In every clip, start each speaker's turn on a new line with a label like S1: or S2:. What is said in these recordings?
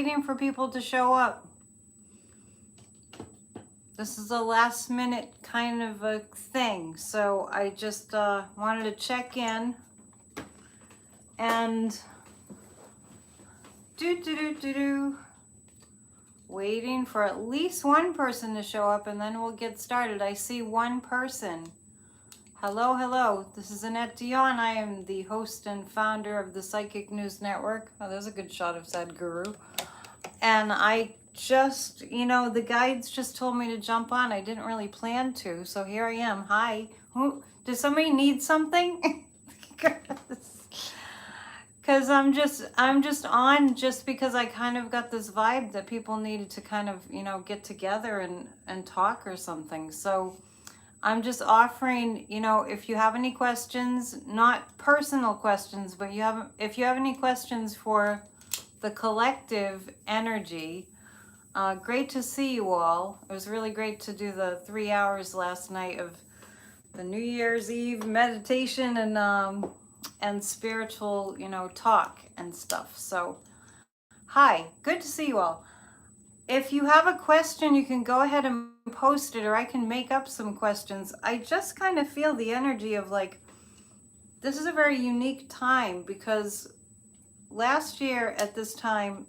S1: waiting for people to show up. This is a last minute kind of a thing. So I just wanted to check in and waiting for at least one person to show up and then we'll get started. I see one person. Hello, hello. This is Annette Dion. I am the host and founder of the Psychic News Network. Oh, there's a good shot of Sadhguru. And I just, the guides just told me to jump on. I didn't really plan to, so here I am. Hi. Does somebody need something? Because I'm just on just because I kind of got this vibe that people needed to kind of, get together and talk or something. So I'm just offering, if you have any questions, not personal questions, but if you have any questions for the collective energy, great to see you all. It was really great to do the 3 hours last night of the New Year's Eve meditation and spiritual, talk and stuff. So, hi, good to see you all. If you have a question, you can go ahead and post it, or I can make up some questions. I just kind of feel the energy of like, this is a very unique time because last year at this time,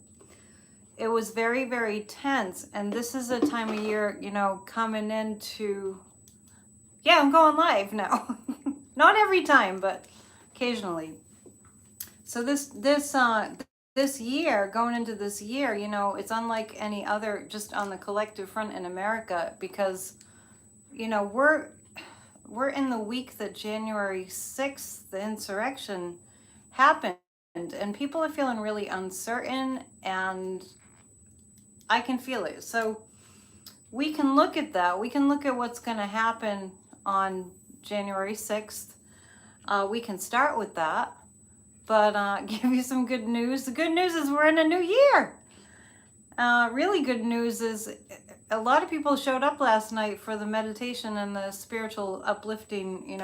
S1: it was very, very tense. And this is a time of year, coming into, yeah, I'm going live now. Not every time, but occasionally. So this year, going into this year, it's unlike any other, just on the collective front in America, because, we're in the week that January 6th, the insurrection happened, and people are feeling really uncertain, and I can feel it. So we can look at that. We can look at what's going to happen on January 6th. We can start with that. But give you some good news. The good news is we're in a new year. Really good news is a lot of people showed up last night for the meditation and the spiritual uplifting.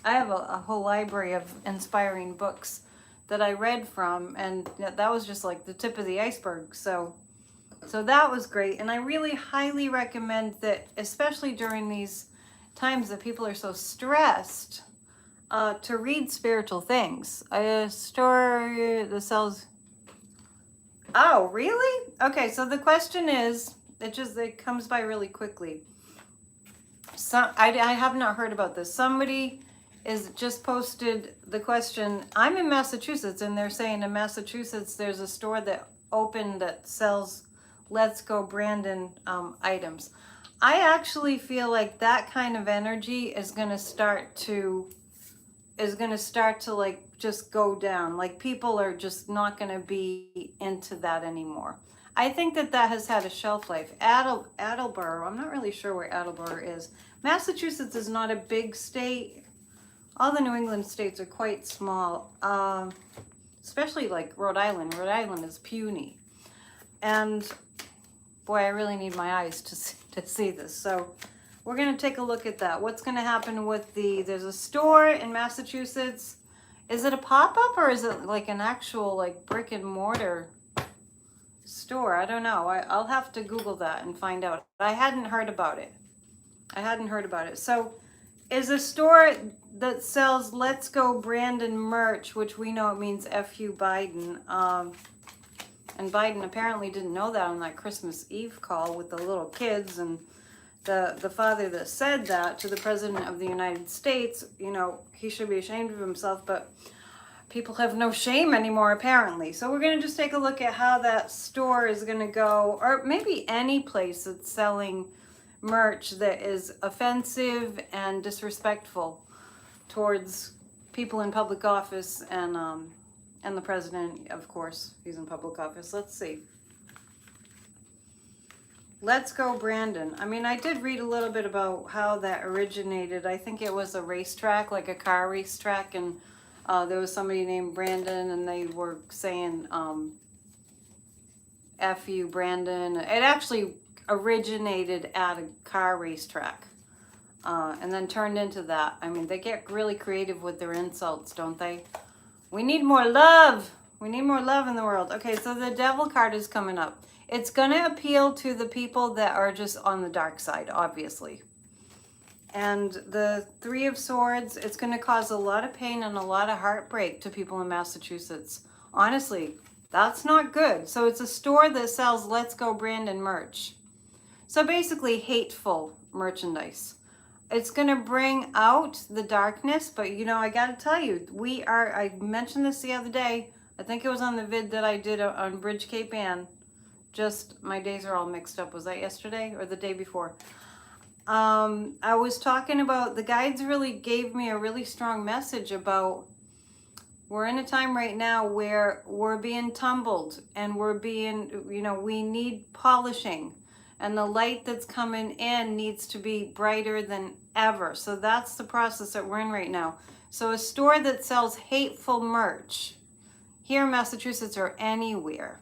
S1: I have a whole library of inspiring books that I read from, and that was just like the tip of the iceberg. So that was great. And I really highly recommend that, especially during these times that people are so stressed, to read spiritual things. A story that sells. Oh, really? Okay, so the question is, it comes by really quickly. I have not heard about this. Somebody is just posted the question. I'm in Massachusetts, and they're saying in Massachusetts there's a store that opened that sells Let's Go Brandon items. I actually feel like that kind of energy is going to start to like just go down. Like people are just not going to be into that anymore. I think that has had a shelf life. Attleboro, I'm not really sure where Attleboro is. Massachusetts is not a big state. All the New England states are quite small, especially like Rhode Island. Rhode Island is puny. And boy, I really need my eyes to see this. So we're going to take a look at that. What's going to happen with there's a store in Massachusetts. Is it a pop-up or is it like an actual like brick and mortar store? I don't know. I'll have to Google that and find out. I hadn't heard about it. So is a store that sells Let's Go Brandon merch, which we know it means F.U. Biden. And Biden apparently didn't know that on that Christmas Eve call with the little kids, and the father that said that to the president of the United States, he should be ashamed of himself, but people have no shame anymore apparently. So we're going to just take a look at how that store is going to go, or maybe any place that's selling merch that is offensive and disrespectful towards people in public office and the president, of course, he's in public office. Let's see. Let's Go Brandon. I mean, I did read a little bit about how that originated. I think it was a racetrack, like a car racetrack, and there was somebody named Brandon, and they were saying F you, Brandon. It actually originated at a car racetrack and then turned into that. I mean, they get really creative with their insults, don't they? We need more love. We need more love in the world. Okay, so the devil card is coming up. It's going to appeal to the people that are just on the dark side, obviously. And the Three of Swords, it's going to cause a lot of pain and a lot of heartbreak to people in Massachusetts. Honestly, that's not good. So it's a store that sells Let's Go Brandon merch. So basically hateful merchandise. It's going to bring out the darkness, but you know, I got to tell you, I mentioned this the other day. I think it was on the vid that I did on Bridge Cape Ann. Just, my days are all mixed up. Was that yesterday or the day before? I was talking about, the guides really gave me a really strong message about, we're in a time right now where we're being tumbled and we're being, you know, we need polishing. And the light that's coming in needs to be brighter than ever. So that's the process that we're in right now. So a store that sells hateful merch here in Massachusetts or anywhere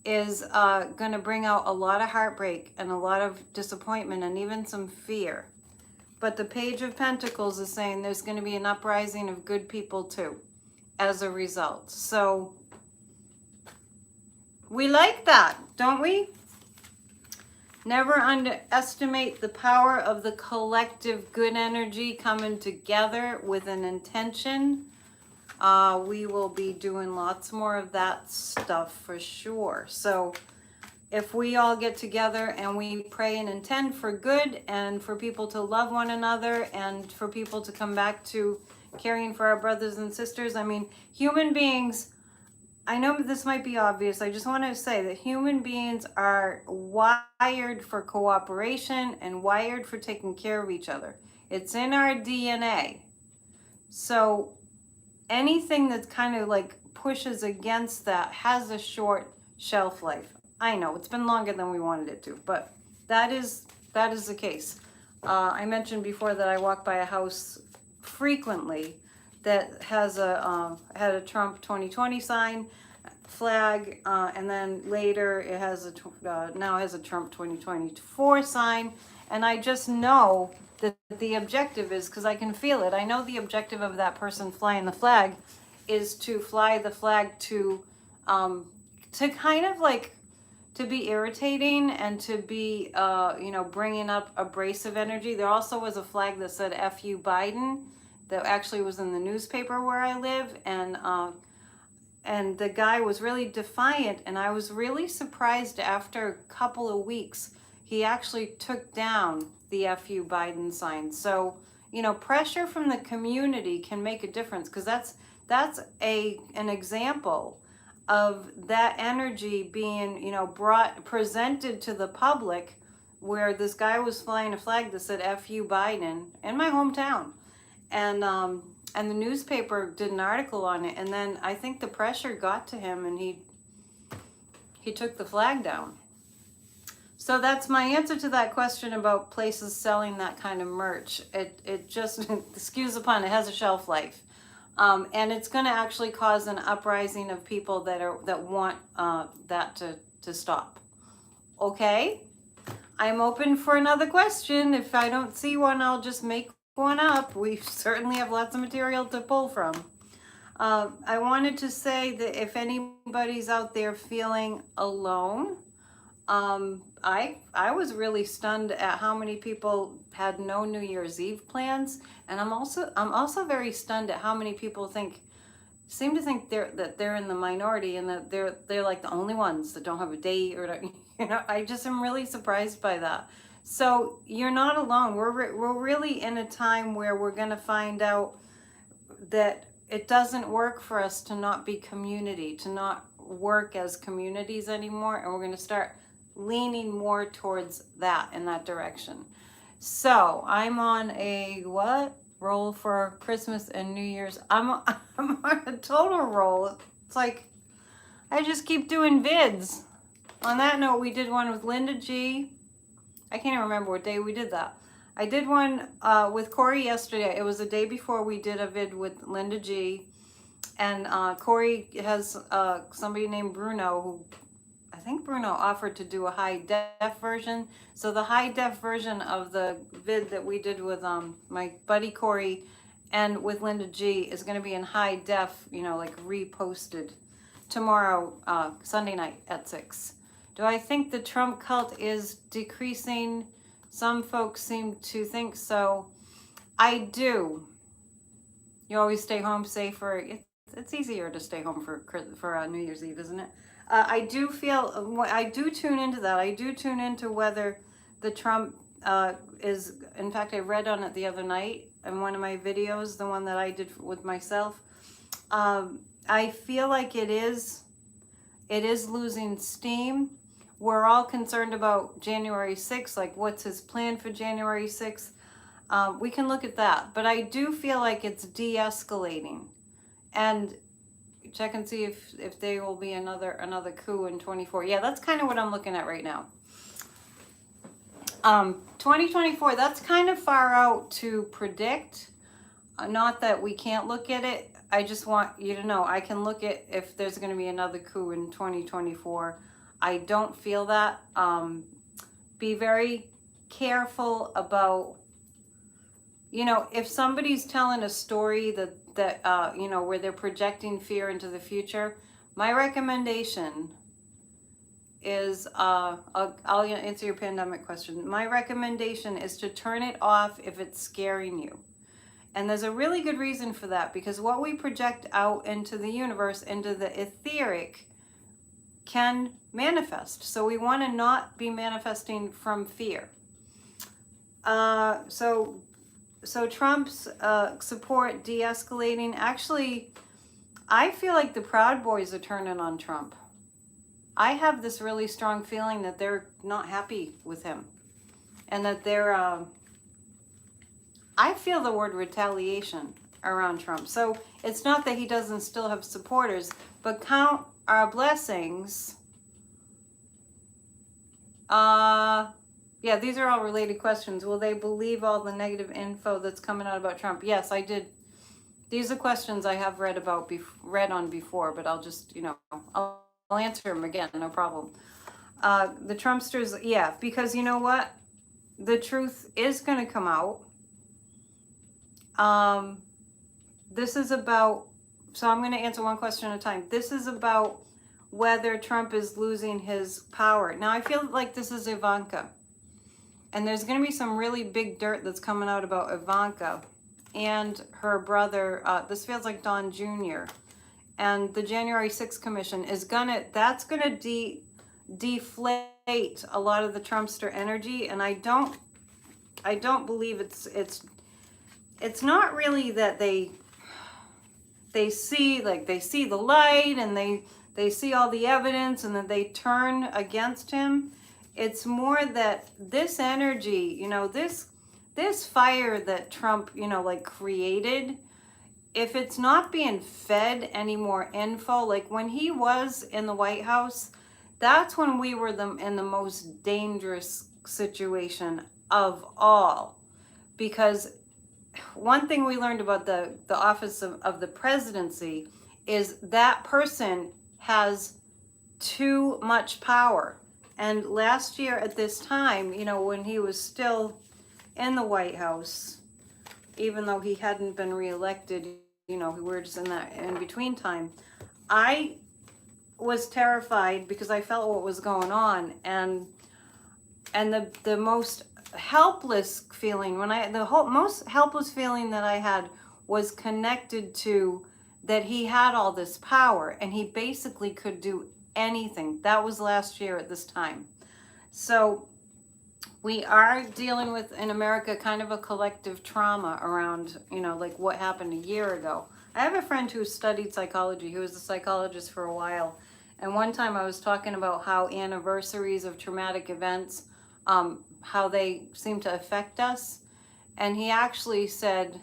S1: is going to bring out a lot of heartbreak and a lot of disappointment and even some fear. But the Page of Pentacles is saying there's going to be an uprising of good people too as a result. So we like that, don't we? Never underestimate the power of the collective good energy coming together with an intention. We will be doing lots more of that stuff for sure. So if we all get together and we pray and intend for good and for people to love one another and for people to come back to caring for our brothers and sisters. I mean, human beings, I know this might be obvious. I just want to say that human beings are wired for cooperation and wired for taking care of each other. It's in our DNA. So anything that's kind of like pushes against that has a short shelf life. I know it's been longer than we wanted it to, but that is the case. I mentioned before that I walk by a house frequently that has had a Trump 2020 sign, flag, and then later it has now has a Trump 2024 sign, and I just know that the objective is, because I can feel it, I know the objective of that person flying the flag is to fly the flag to kind of like to be irritating and to be you know, bringing up abrasive energy. There also was a flag that said "F you Biden" that actually was in the newspaper where I live, and the guy was really defiant, and I was really surprised after a couple of weeks he actually took down the "F you Biden" sign. So, you know, pressure from the community can make a difference, because that's an example of that energy being, you know, presented to the public, where this guy was flying a flag that said "F you Biden" in my hometown. And the newspaper did an article on it, and then I think the pressure got to him, and he took the flag down. So that's my answer to that question about places selling that kind of merch. It just, excuse the pun, it has a shelf life, and it's going to actually cause an uprising of people that want that to stop. Okay, I'm open for another question. If I don't see one, I'll just make one up. We certainly have lots of material to pull from. I wanted to say that if anybody's out there feeling alone, I was really stunned at how many people had no New Year's Eve plans, and I'm also very stunned at how many people seem to think that they're in the minority, and that they're like the only ones that don't have a date, or you know, I just am really surprised by that. So you're not alone. We're really in a time where we're going to find out that it doesn't work for us to not be community, to not work as communities anymore, and we're going to start leaning more towards that, in that direction. So I'm on a roll for Christmas and New Year's. I'm on a total roll. It's like I just keep doing vids. On that note, we did one with Linda G. I can't even remember what day we did that. I did one with Corey yesterday. It was the day before we did a vid with Linda G. And Corey has somebody named Bruno, who I think Bruno offered to do a high def version. So the high def version of the vid that we did with my buddy Corey and with Linda G is going to be in high def, you know, like reposted. tomorrow, Sunday night at 6. Do I think the Trump cult is decreasing? Some folks seem to think so. I do. You always stay home safer. It's easier to stay home for New Year's Eve, isn't it? I do feel, I do tune into that. I do tune into whether the Trump is, in fact, I read on it the other night in one of my videos, the one that I did with myself. I feel like it is losing steam. We're all concerned about January 6th, like what's his plan for January 6th. We can look at that, but I do feel like it's de-escalating. And check and see if there will be another coup in 24. Yeah, that's kind of what I'm looking at right now. 2024, that's kind of far out to predict. Not that we can't look at it. I just want you to know I can look at if there's going to be another coup in 2024. I don't feel that. Be very careful about, if somebody's telling a story that where they're projecting fear into the future, my recommendation is, I'll answer your pandemic question. My recommendation is to turn it off if it's scaring you. And there's a really good reason for that, because what we project out into the universe, into the etheric, can manifest. So we want to not be manifesting from fear. So Trump's support de-escalating. Actually, I feel like the Proud Boys are turning on Trump. I have this really strong feeling that they're not happy with him, and that they're, I feel the word retaliation around Trump. So it's not that he doesn't still have supporters, but count our blessings. Yeah, these are all related questions. Will they believe all the negative info that's coming out about Trump? Yes, I did. These are questions I have read on before, but I'll just, I'll answer them again, no problem. The Trumpsters, yeah, because you know what? The truth is going to come out. This is about, so I'm going to answer one question at a time. This is about whether Trump is losing his power. Now, I feel like this is Ivanka. And there's going to be some really big dirt that's coming out about Ivanka and her brother. This feels like Don Jr. And the January 6th commission is that's going to deflate a lot of the Trumpster energy. And I don't believe it's not really that they see the light and they see all the evidence and then they turn against him. It's more that this energy, this fire that Trump, created, if it's not being fed any more info, like when he was in the White House, that's when we were in the most dangerous situation of all. Because one thing we learned about the office of the presidency is that person has too much power. And last year at this time, when he was still in the White House, even though he hadn't been reelected, we were just in that in-between time, I was terrified because I felt what was going on. And the most helpless feeling, most helpless feeling that I had was connected to that he had all this power and he basically could do anything. That was last year at this time. So we are dealing with, in America, kind of a collective trauma around, like what happened a year ago. I have a friend who studied psychology, who was a psychologist for a while. And one time I was talking about how anniversaries of traumatic events, how they seem to affect us. And he actually said,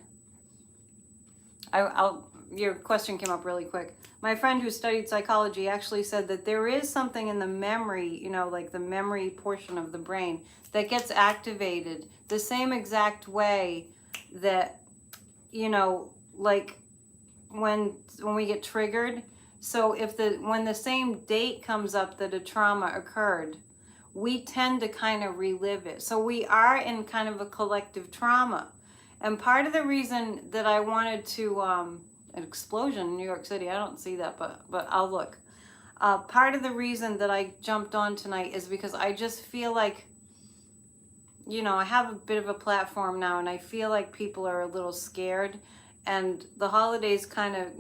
S1: your question came up really quick. My friend who studied psychology actually said that there is something in the memory, like the memory portion of the brain that gets activated the same exact way that, like when we get triggered. So when the same date comes up that a trauma occurred, we tend to kind of relive it. So we are in kind of a collective trauma. And part of the reason that I wanted to, an explosion in New York City, I don't see that, but I'll look. Part of the reason that I jumped on tonight is because I just feel like, I have a bit of a platform now, and I feel like people are a little scared. And the holidays kind of,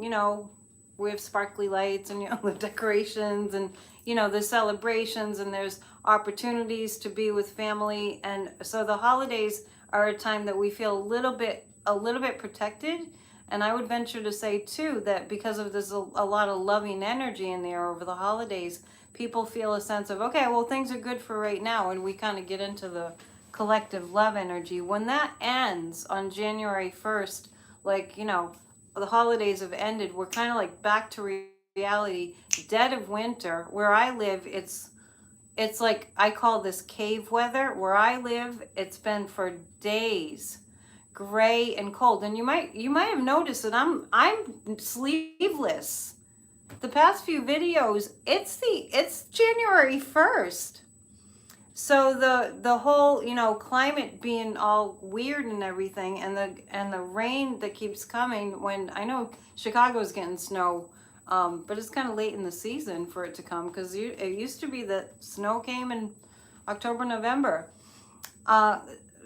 S1: we have sparkly lights and, the decorations and, the celebrations, and there's opportunities to be with family. And so the holidays are a time that we feel a little bit protected. And I would venture to say too, that because of there's a lot of loving energy in there over the holidays, people feel a sense of, okay, well, things are good for right now. And we kind of get into the collective love energy. When that ends on January 1st, like, the holidays have ended, we're kind of like back to reality, dead of winter. Where I live, it's like, I call this cave weather. Where I live, it's been for days gray and cold. And you might have noticed that I'm sleeveless. The past few videos, it's January 1st. So the whole, climate being all weird and everything, and the rain that keeps coming, when I know Chicago's getting snow, but it's kind of late in the season for it to come, because it used to be that snow came in October, November.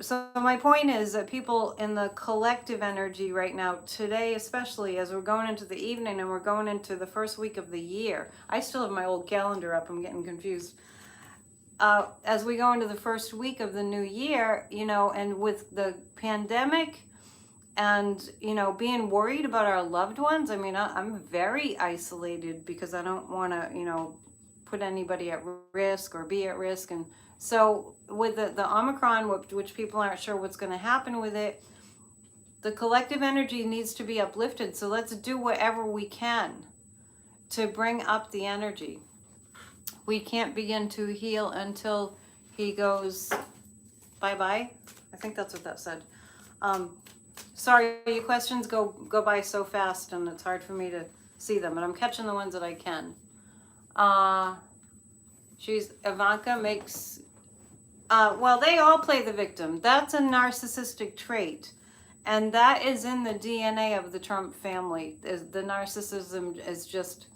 S1: So my point is that people in the collective energy right now, today especially, as we're going into the evening and we're going into the first week of the year. I still have my old calendar up, I'm getting confused. As we go into the first week of the new year, and with the pandemic and, being worried about our loved ones, I mean, I'm very isolated because I don't want to, put anybody at risk or be at risk. And so with the Omicron, which people aren't sure what's going to happen with it, the collective energy needs to be uplifted. So let's do whatever we can to bring up the energy. We can't begin to heal until he goes bye-bye. I think that's what that said. Sorry, your questions go by so fast, and it's hard for me to see them, but I'm catching the ones that I can. Ivanka makes, well, they all play the victim. That's a narcissistic trait. And that is in the DNA of the Trump family. The narcissism is just,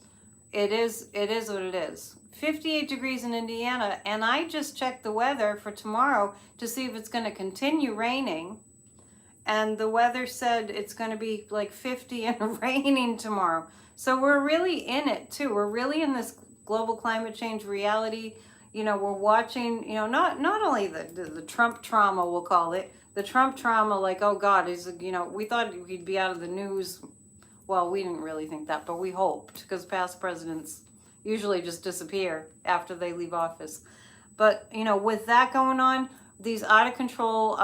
S1: it is what it is. 58 degrees in Indiana, and I just checked the weather for tomorrow to see if it's going to continue raining. And the weather said it's going to be like 50 and raining tomorrow. So we're really in it too. We're really in this global climate change reality. We're watching, not only the Trump trauma, we'll call it, the Trump trauma, like, oh God, we thought he'd be out of the news. Well, we didn't really think that, but we hoped, because past presidents usually just disappear after they leave office. But, with that going on, these out of control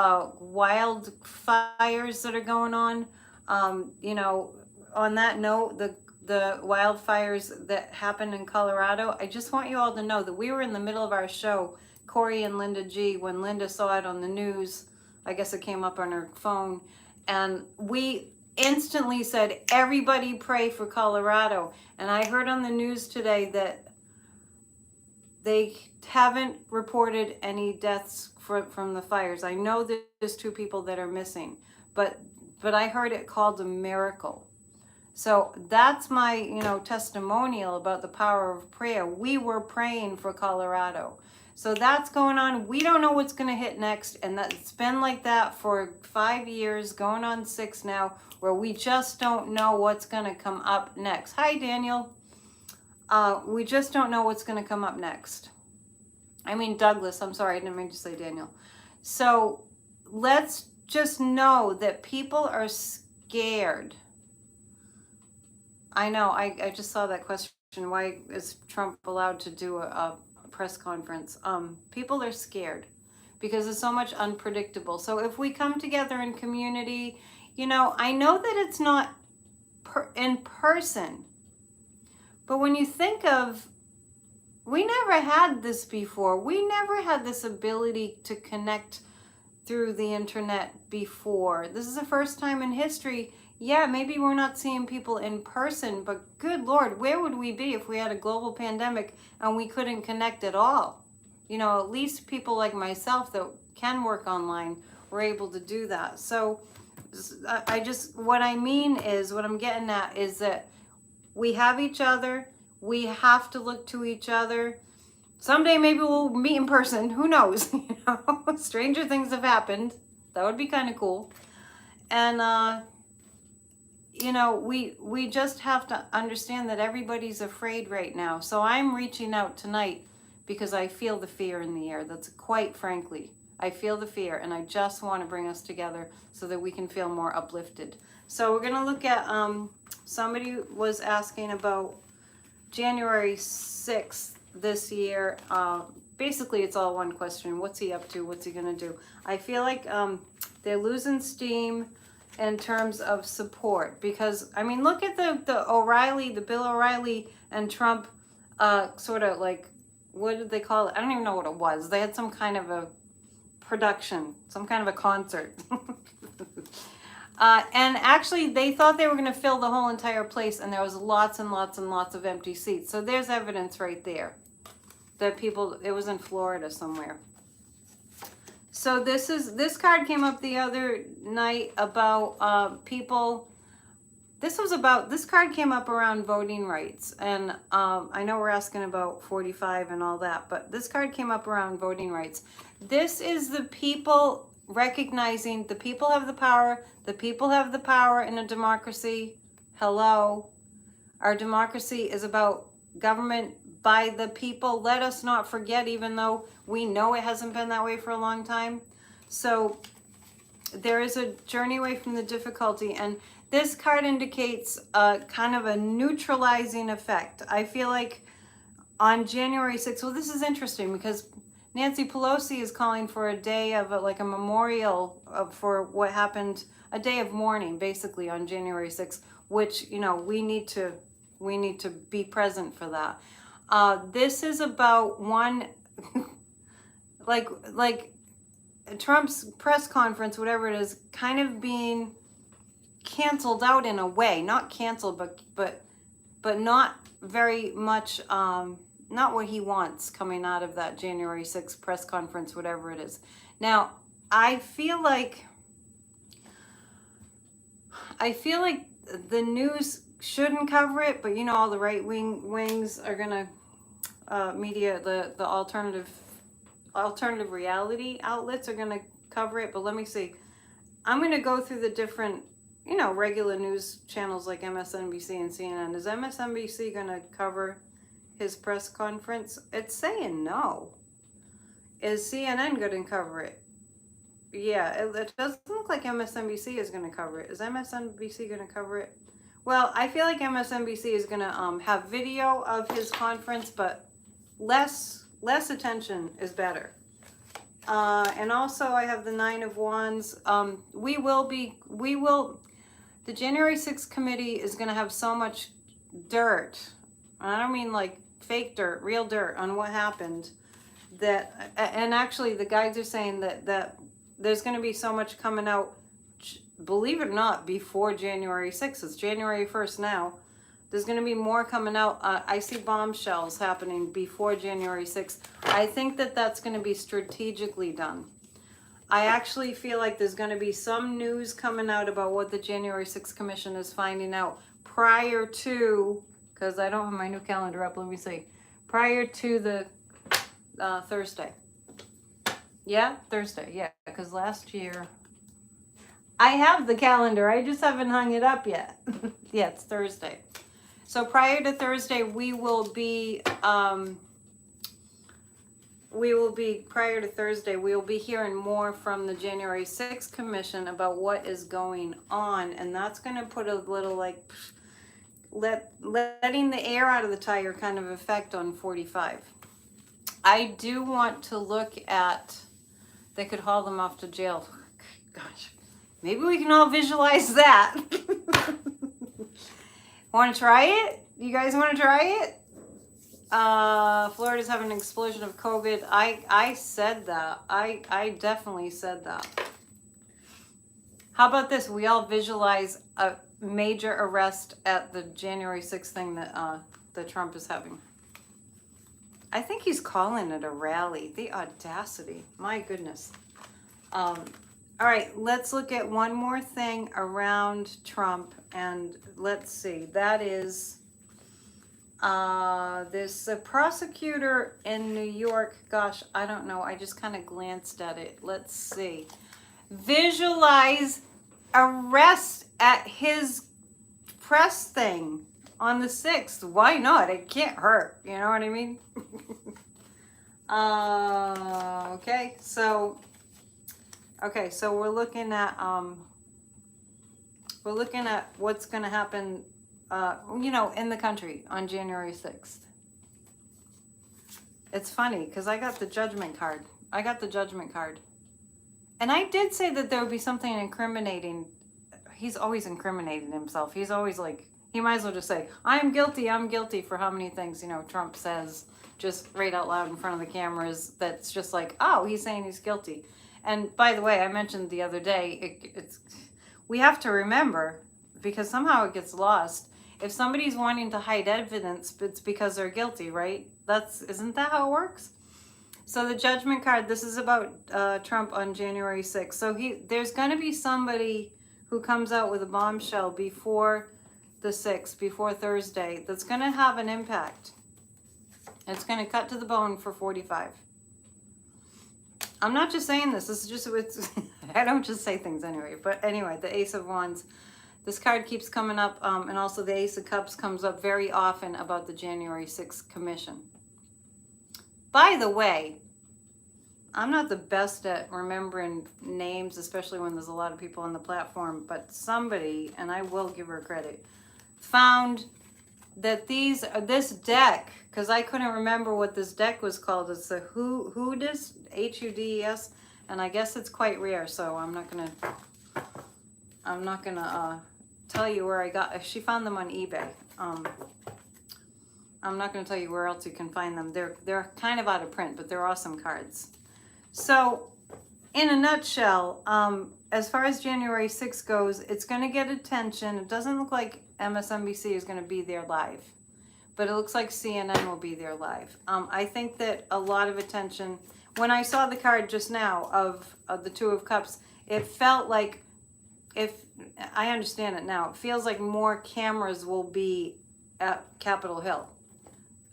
S1: wildfires that are going on, on that note, the wildfires that happened in Colorado, I just want you all to know that we were in the middle of our show, Corey and Linda G, when Linda saw it on the news. I guess it came up on her phone, and we instantly said, everybody pray for Colorado. And I heard on the news today that they haven't reported any deaths from the fires. I know that there's 2 people that are missing, but I heard it called a miracle. So that's my, testimonial about the power of prayer. We were praying for Colorado. So that's going on. We don't know what's going to hit next. And it's been like that for 5 years, going on 6 now, where we just don't know what's going to come up next. Hi, Daniel. We just don't know what's going to come up next. I mean, Douglas, I'm sorry, I didn't mean to say Daniel. So let's just know that people are scared. I know, I just saw that question. Why is Trump allowed to do a press conference? People are scared because it's so much unpredictable. So if we come together in community, I know that it's not in person, but when you think of, we never had this before. We never had this ability to connect through the internet before. This is the first time in history. Yeah, maybe we're not seeing people in person, but good Lord, where would we be if we had a global pandemic and we couldn't connect at all? At least people like myself that can work online were able to do that. So what I'm getting at is that we have each other. We have to look to each other. Someday maybe we'll meet in person. Who knows? You know, stranger things have happened. That would be kind of cool. And you know, we just have to understand that everybody's afraid right now. So I'm reaching out tonight because I feel the fear in the air. That's quite frankly, I feel the fear, and I just want to bring us together so that we can feel more uplifted. So we're going to look at, somebody was asking about January 6th this year. Basically, it's all one question. What's he up to? What's he going to do? I feel like they're losing steam in terms of support, because I mean, look at the Bill O'Reilly and Trump sort of like, what did they call it? I don't even know what it was. They had some kind of a production, some kind of a concert. And actually they thought they were going to fill the whole entire place, and there was lots and lots and lots of empty seats. So there's evidence right there that people, it was in Florida somewhere. So this card came up the other night about people. This card came up around voting rights, and I know we're asking about 45 and all that, but this card came up around voting rights. This is the people recognizing the people have the power. The people have the power in a democracy. Hello. Our democracy is about government by the people. Let us not forget, even though we know it hasn't been that way for a long time. So there is a journey away from the difficulty, and this card indicates kind of a neutralizing effect. I feel like on January 6th, well, this is interesting because Nancy Pelosi is calling for a day of a memorial for what happened, a day of mourning basically on January 6th, which, you know, we need to be present for that. This is about one, like Trump's press conference, whatever it is, kind of being canceled out in a way, not canceled, but not very much, not what he wants coming out of that January 6th press conference, whatever it is. Now, I feel like the news shouldn't cover it, but you know, all the wings are gonna media, the alternative reality outlets are gonna cover it. But let me see. I'm gonna go through the different, you know, regular news channels like MSNBC and CNN. Is MSNBC gonna cover his press conference? It's saying no. Is CNN gonna cover it? Yeah, it doesn't look like MSNBC is gonna cover it. Is MSNBC gonna cover it? Well, I feel like MSNBC is gonna have video of his conference, but less attention is better. And also I have the 9 of Wands. The January 6th committee is gonna have so much dirt. I don't mean like fake dirt, real dirt on what happened. And actually the guides are saying that there's gonna be so much coming out, believe it or not, before January 6th. It's January 1st now. There's going to be more coming out. I see bombshells happening before January 6th. I think that that's going to be strategically done. I actually feel like there's going to be some news coming out about what the January 6th Commission is finding out prior to, because I don't have my new calendar up, let me see, prior to the Thursday. Yeah, Thursday, yeah, because last year, I have the calendar, I just haven't hung it up yet. Yeah, it's Thursday. So prior to Thursday, we will be hearing more from the January 6th Commission about what is going on. And that's going to put a little like letting the air out of the tire kind of effect on 45. I do want to look at, they could haul them off to jail. Gosh, maybe we can all visualize that. Want to try it? You guys want to try it? Florida's having an explosion of COVID. I said that. I definitely said that. How about this? We all visualize a major arrest at the January 6th thing that Trump is having. I think he's calling it a rally. The audacity. My goodness. All right, let's look at one more thing around Trump, and let's see. That is There's a prosecutor in New York. Gosh, I don't know. I just kind of glanced at it. Let's see. Visualize arrest at his press thing on the 6th. Why not? It can't hurt. You know what I mean? Okay, so we're looking at what's going to happen, in the country on January 6th. It's funny because I got the judgment card. And I did say that there would be something incriminating. He's always incriminating himself. He's always like, he might as well just say, I'm guilty for how many things, Trump says just right out loud in front of the cameras. That's just like, oh, he's saying he's guilty. And by the way, I mentioned the other day, we have to remember, because somehow it gets lost, if somebody's wanting to hide evidence, it's because they're guilty, right? Isn't that how it works? So the judgment card, this is about Trump on January 6th. So there's going to be somebody who comes out with a bombshell before the 6th, before Thursday, that's going to have an impact. It's going to cut to the bone for 45. I'm not just saying this. This is just, I don't just say things anyway. But anyway, the Ace of Wands. This card keeps coming up, and also the Ace of Cups comes up very often about the January 6th commission. By the way, I'm not the best at remembering names, especially when there's a lot of people on the platform, but somebody, and I will give her credit, found that this deck, because I couldn't remember what this deck was called. It's the Hudes, Hudes, and I guess it's quite rare, so I'm not gonna tell you where I got. She found them on eBay. I'm not gonna tell you where else you can find them. They're kind of out of print, but they're awesome cards. So, in a nutshell, as far as January 6th goes, it's going to get attention. It doesn't look like MSNBC is going to be there live, but it looks like CNN will be there live. I think that a lot of attention, when I saw the card just now of the Two of Cups, it felt like, if I understand it now, it feels like more cameras will be at Capitol Hill.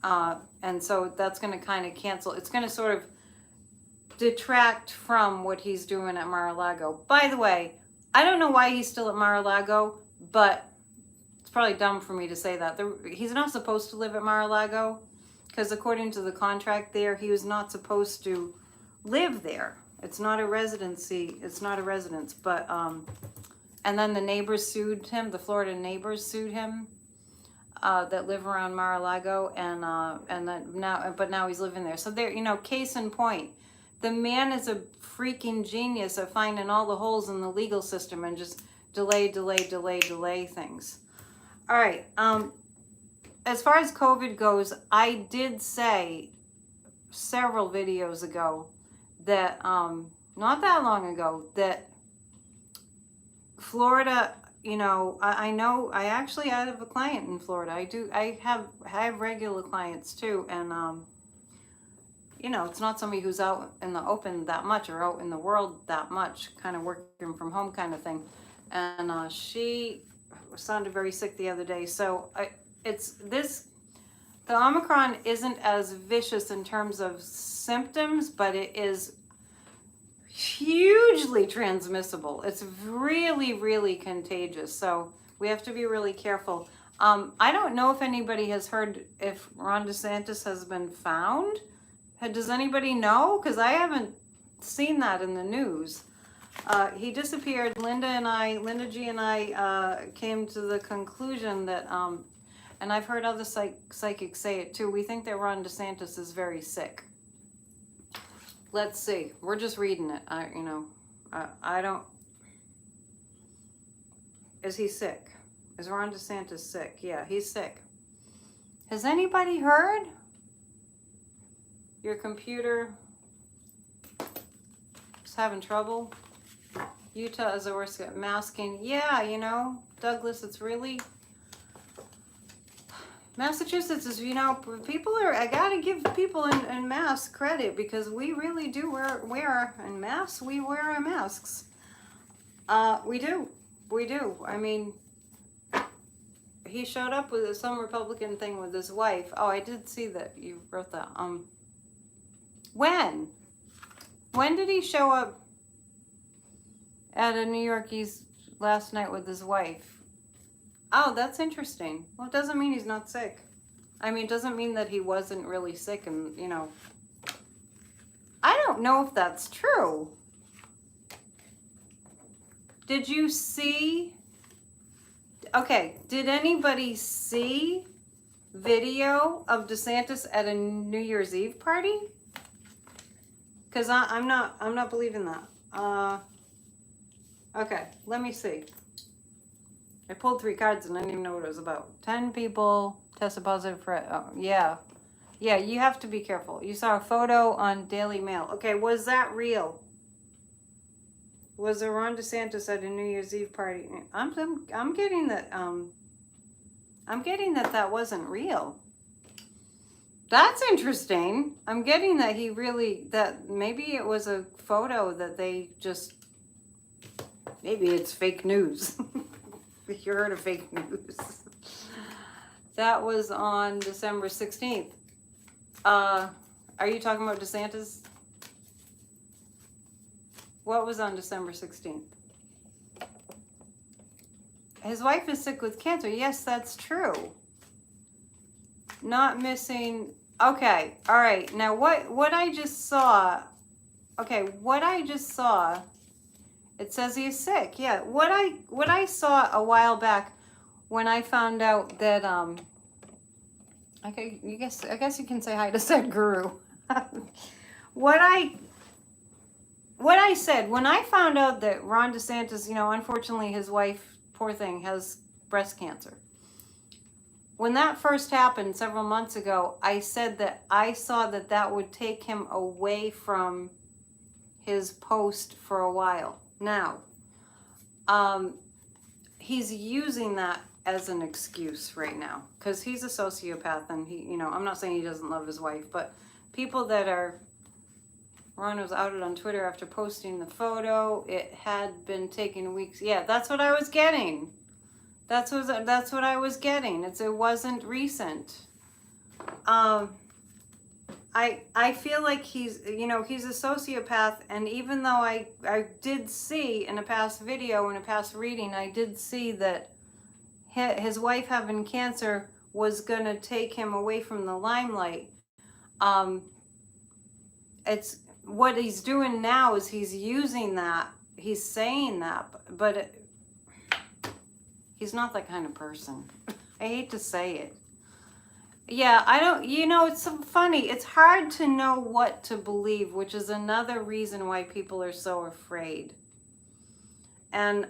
S1: And so that's going to kind of cancel. It's going to sort of detract from what he's doing at Mar-a-Lago. By the way, I don't know why he's still at Mar-a-Lago, but it's probably dumb for me to say that. He's not supposed to live at Mar-a-Lago, because according to the contract there, he was not supposed to live there. It's not a residency. It's not a residence. But and then the neighbors sued him. The Florida neighbors sued him that live around Mar-a-Lago, and then now he's living there. So there, case in point. The man is a freaking genius at finding all the holes in the legal system and just delay things. All right. As far as COVID goes, I did say several videos ago that, not that long ago, that Florida, I know, I actually have a client in Florida. I have regular clients too. And, it's not somebody who's out in the open that much or out in the world that much, kind of working from home kind of thing. And she sounded very sick the other day. So the Omicron isn't as vicious in terms of symptoms, but it is hugely transmissible. It's really, really contagious. So we have to be really careful. I don't know if anybody has heard if Ron DeSantis has been found. Does anybody know? Because I haven't seen that in the news. He disappeared. Linda G and I came to the conclusion that, and I've heard other psychics say it too, we think that Ron DeSantis is very sick. Let's see. We're just reading it. I don't... Is he sick? Is Ron DeSantis sick? Yeah, he's sick. Has anybody heard? Your computer is having trouble. Utah is the worst at masking. Yeah, Douglas, it's really... Massachusetts is, people are... I gotta give people in Mass credit, because we really do wear in Mass, we wear our masks. We do. I mean, he showed up with some Republican thing with his wife. Oh, I did see that you wrote that. When did he show up at a New Yorkie's last night with his wife? Oh, that's interesting. Well, it doesn't mean he's not sick. I mean, it doesn't mean that he wasn't really sick, and I don't know if that's true. Did you see? Okay, did anybody see video of DeSantis at a New Year's Eve party? Because I'm not believing that. Okay, let me see. I pulled 3 cards and I didn't even know what it was about. 10 people tested positive for, yeah, you have to be careful. You saw a photo on Daily Mail. Okay, was that real? Was there Ron DeSantis at a New Year's Eve party? I'm getting that that wasn't real. That's interesting. I'm getting that that maybe it was a photo that they just, maybe it's fake news. You heard of fake news. That was on December 16th. Are you talking about DeSantis? What was on December 16th? His wife is sick with cancer. Yes, that's true. Not missing. Okay, all right. Now what I just saw. Okay, what I just saw. It says he's sick. Yeah. What I saw a while back when I found out that okay, I guess you can say hi to said guru. What I said when I found out that Ron DeSantis, unfortunately his wife, poor thing, has breast cancer. When that first happened several months ago, I said that I saw that would take him away from his post for a while. Now, he's using that as an excuse right now because he's a sociopath and I'm not saying he doesn't love his wife, but people that are, Ron was outed on Twitter after posting the photo. It had been taken weeks. Yeah, that's what I was getting. That's what I was getting. It wasn't recent. I feel like he's a sociopath, and even though I did see in a past video, in a past reading, I did see that his wife having cancer was going to take him away from the limelight. It's what he's doing now is he's using that. He's saying that, but he's not that kind of person. I hate to say it. Yeah, I don't, it's so funny. It's hard to know what to believe, which is another reason why people are so afraid. And,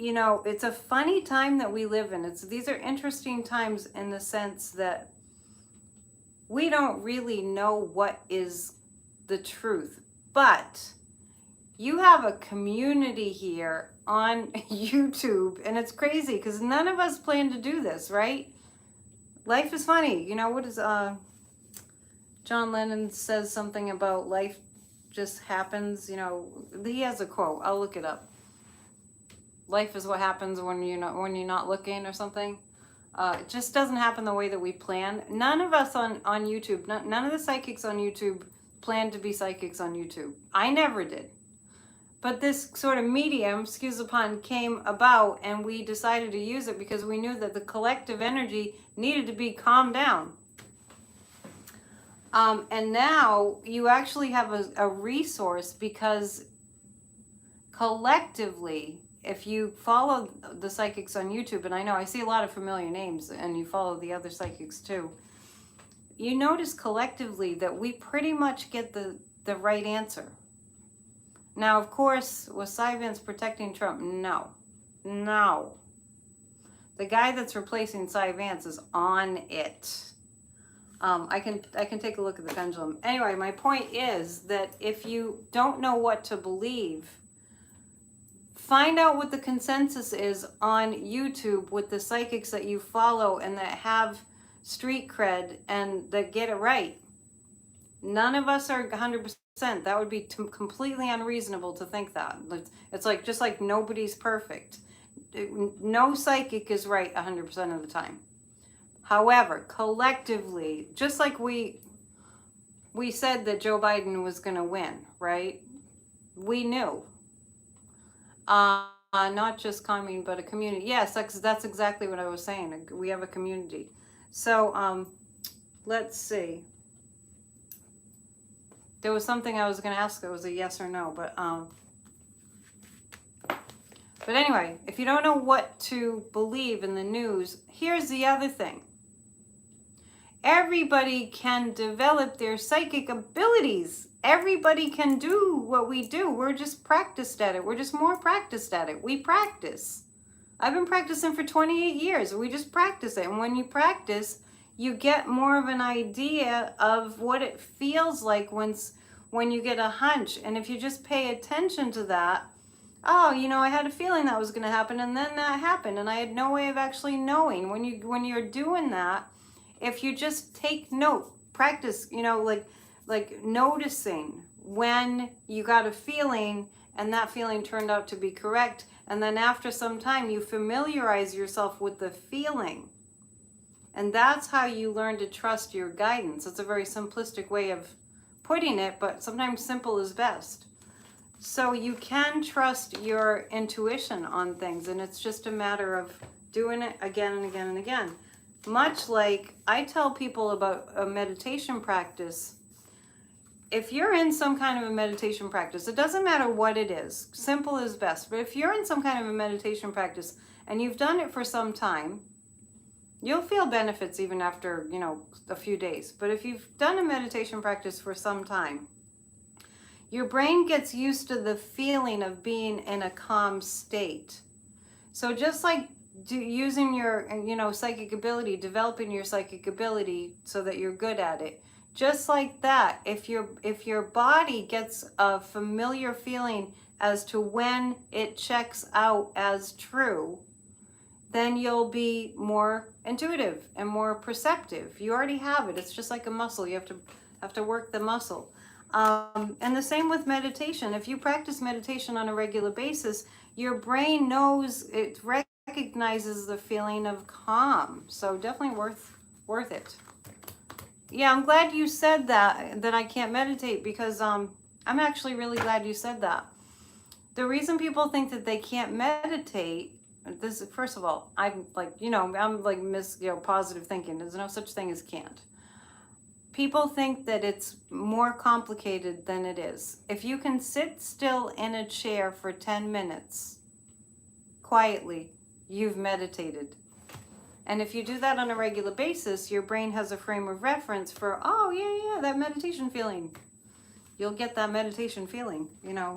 S1: it's a funny time that we live in. These are interesting times in the sense that we don't really know what is the truth. But you have a community here on YouTube, and it's crazy because none of us plan to do this, right? Life is funny. What is John Lennon says something about life just happens. He has a quote. I'll look it up. Life is what happens when you're not looking or something. It just doesn't happen the way that we plan. None of us on YouTube, none of the psychics on YouTube planned to be psychics on YouTube. I never did. But this sort of medium, excuse the pun, came about, and we decided to use it because we knew that the collective energy needed to be calmed down. And now you actually have a resource because collectively, if you follow the psychics on YouTube, and I know I see a lot of familiar names, and you follow the other psychics too, you notice collectively that we pretty much get the right answer. Now, of course, was Cy Vance protecting Trump? No. The guy that's replacing Cy Vance is on it. I can take a look at the pendulum. Anyway, my point is that if you don't know what to believe, find out what the consensus is on YouTube with the psychics that you follow and that have street cred and that get it right. None of us are 100%. That would be completely unreasonable to think that. It's like just like nobody's perfect. no psychic is right 100% of the time. However, collectively, just like we said that Joe Biden was going to win, right? We knew. Not just commune, but a community. Yes, that's exactly what I was saying. We have a community. So let's see. There was something I was going to ask. It was a yes or no, but anyway, if you don't know what to believe in the news, here's the other thing. Everybody can develop their psychic abilities. Everybody can do what we do. We're just practiced at it. We're just more practiced at it. We practice. I've been practicing for 28 years. We just practice it. And when you practice, you get more of an idea of what it feels like when you get a hunch. And if you just pay attention to that, oh, I had a feeling that was going to happen, and then that happened, and I had no way of actually knowing. When you're doing that, if you just take note, practice, like noticing when you got a feeling and that feeling turned out to be correct, and then after some time you familiarize yourself with the feeling, and that's how you learn to trust your guidance. It's a very simplistic way of putting it, but sometimes simple is best. So you can trust your intuition on things, and it's just a matter of doing it again and again and again. Much like I tell people about a meditation practice. If you're in some kind of a meditation practice, it doesn't matter what it is, simple is best, but if you're in some kind of a meditation practice and you've done it for some time, you'll feel benefits even after, a few days. But if you've done a meditation practice for some time, your brain gets used to the feeling of being in a calm state. So just like using your, psychic ability, developing your psychic ability so that you're good at it, just like that, if your body gets a familiar feeling as to when it checks out as true, then you'll be more intuitive and more perceptive. You already have it. It's just like a muscle. You have to work the muscle. And the same with meditation. If you practice meditation on a regular basis, your brain knows, it recognizes the feeling of calm. So definitely worth it. Yeah, I'm glad you said that I can't meditate, because I'm actually really glad you said that. The reason people think that they can't meditate, this, first of all, I'm like, I'm like positive thinking. There's no such thing as can't. People think that it's more complicated than it is. If you can sit still in a chair for 10 minutes quietly, you've meditated. And if you do that on a regular basis, your brain has a frame of reference for, oh, yeah, that meditation feeling. You'll get that meditation feeling,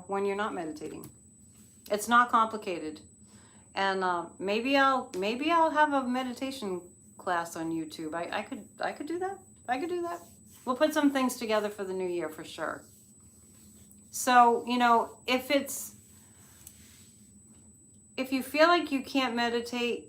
S1: when you're not meditating. It's not complicated. And maybe I'll have a meditation class on YouTube. I could do that. I could do that. We'll put some things together for the new year for sure. So, if you feel like you can't meditate,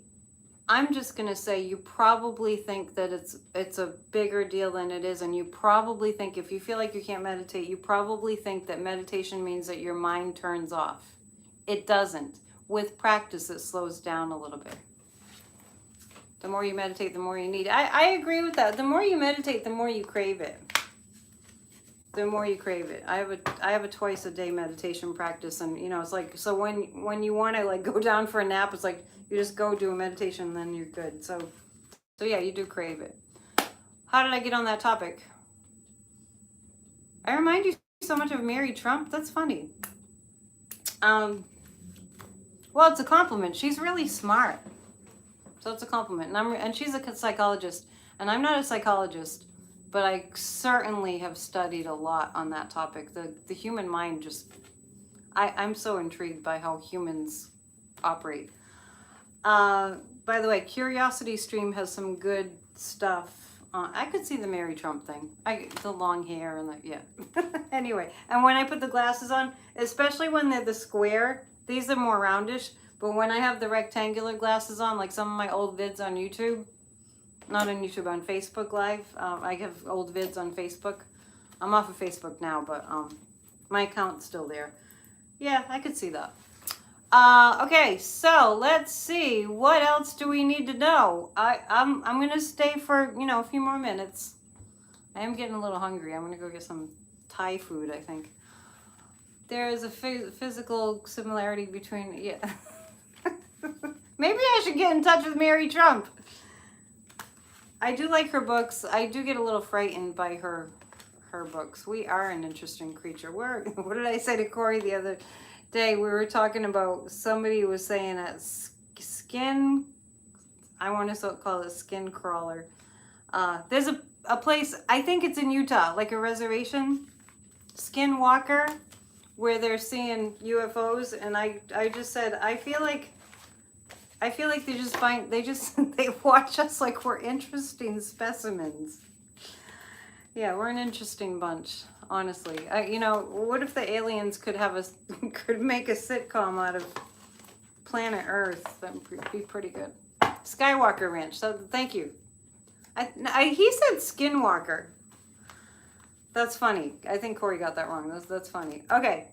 S1: I'm just going to say you probably think that it's a bigger deal than it is. And you probably think, if you feel like you can't meditate, you probably think that meditation means that your mind turns off. It doesn't. With practice, it slows down a little bit. The more you meditate, the more you need. I agree with that. The more you meditate, the more you crave it. The more you crave it. I have a twice a day meditation practice, and it's like, so when you want to like go down for a nap, it's like you just go do a meditation and then you're good. So yeah, you do crave it. How did I get on that topic? I remind you so much of Mary Trump. That's funny. Well, it's a compliment. She's really smart. So it's a compliment. And she's a psychologist. And I'm not a psychologist, but I certainly have studied a lot on that topic. The human mind just, I'm so intrigued by how humans operate. By the way, Curiosity Stream has some good stuff. I could see the Mary Trump thing. The long hair and yeah. Anyway, and when I put the glasses on, especially when they're the square, these are more roundish. But when I have the rectangular glasses on, like some of my old vids on YouTube, not on YouTube, on Facebook Live, I have old vids on Facebook. I'm off of Facebook now, but my account's still there. Yeah, I could see that. Okay, so let's see. What else do we need to know? I'm gonna stay for, a few more minutes. I am getting a little hungry. I'm gonna go get some Thai food, I think. There is a physical similarity between, yeah. Maybe I should get in touch with Mary Trump. I do like her books. I do get a little frightened by her books. We are an interesting creature. What did I say to Corey the other day? We were talking about, somebody was saying that skin, I want to call it skin crawler. There's a place, I think it's in Utah, like a reservation, Skinwalker, where they're seeing UFOs. And I just said, I feel like they watch us like we're interesting specimens. Yeah, we're an interesting bunch, honestly. What if the aliens could make a sitcom out of planet Earth? That would be pretty good. Skywalker Ranch. So thank you. He said Skinwalker. That's funny. I think Corey got that wrong. That's funny. Okay.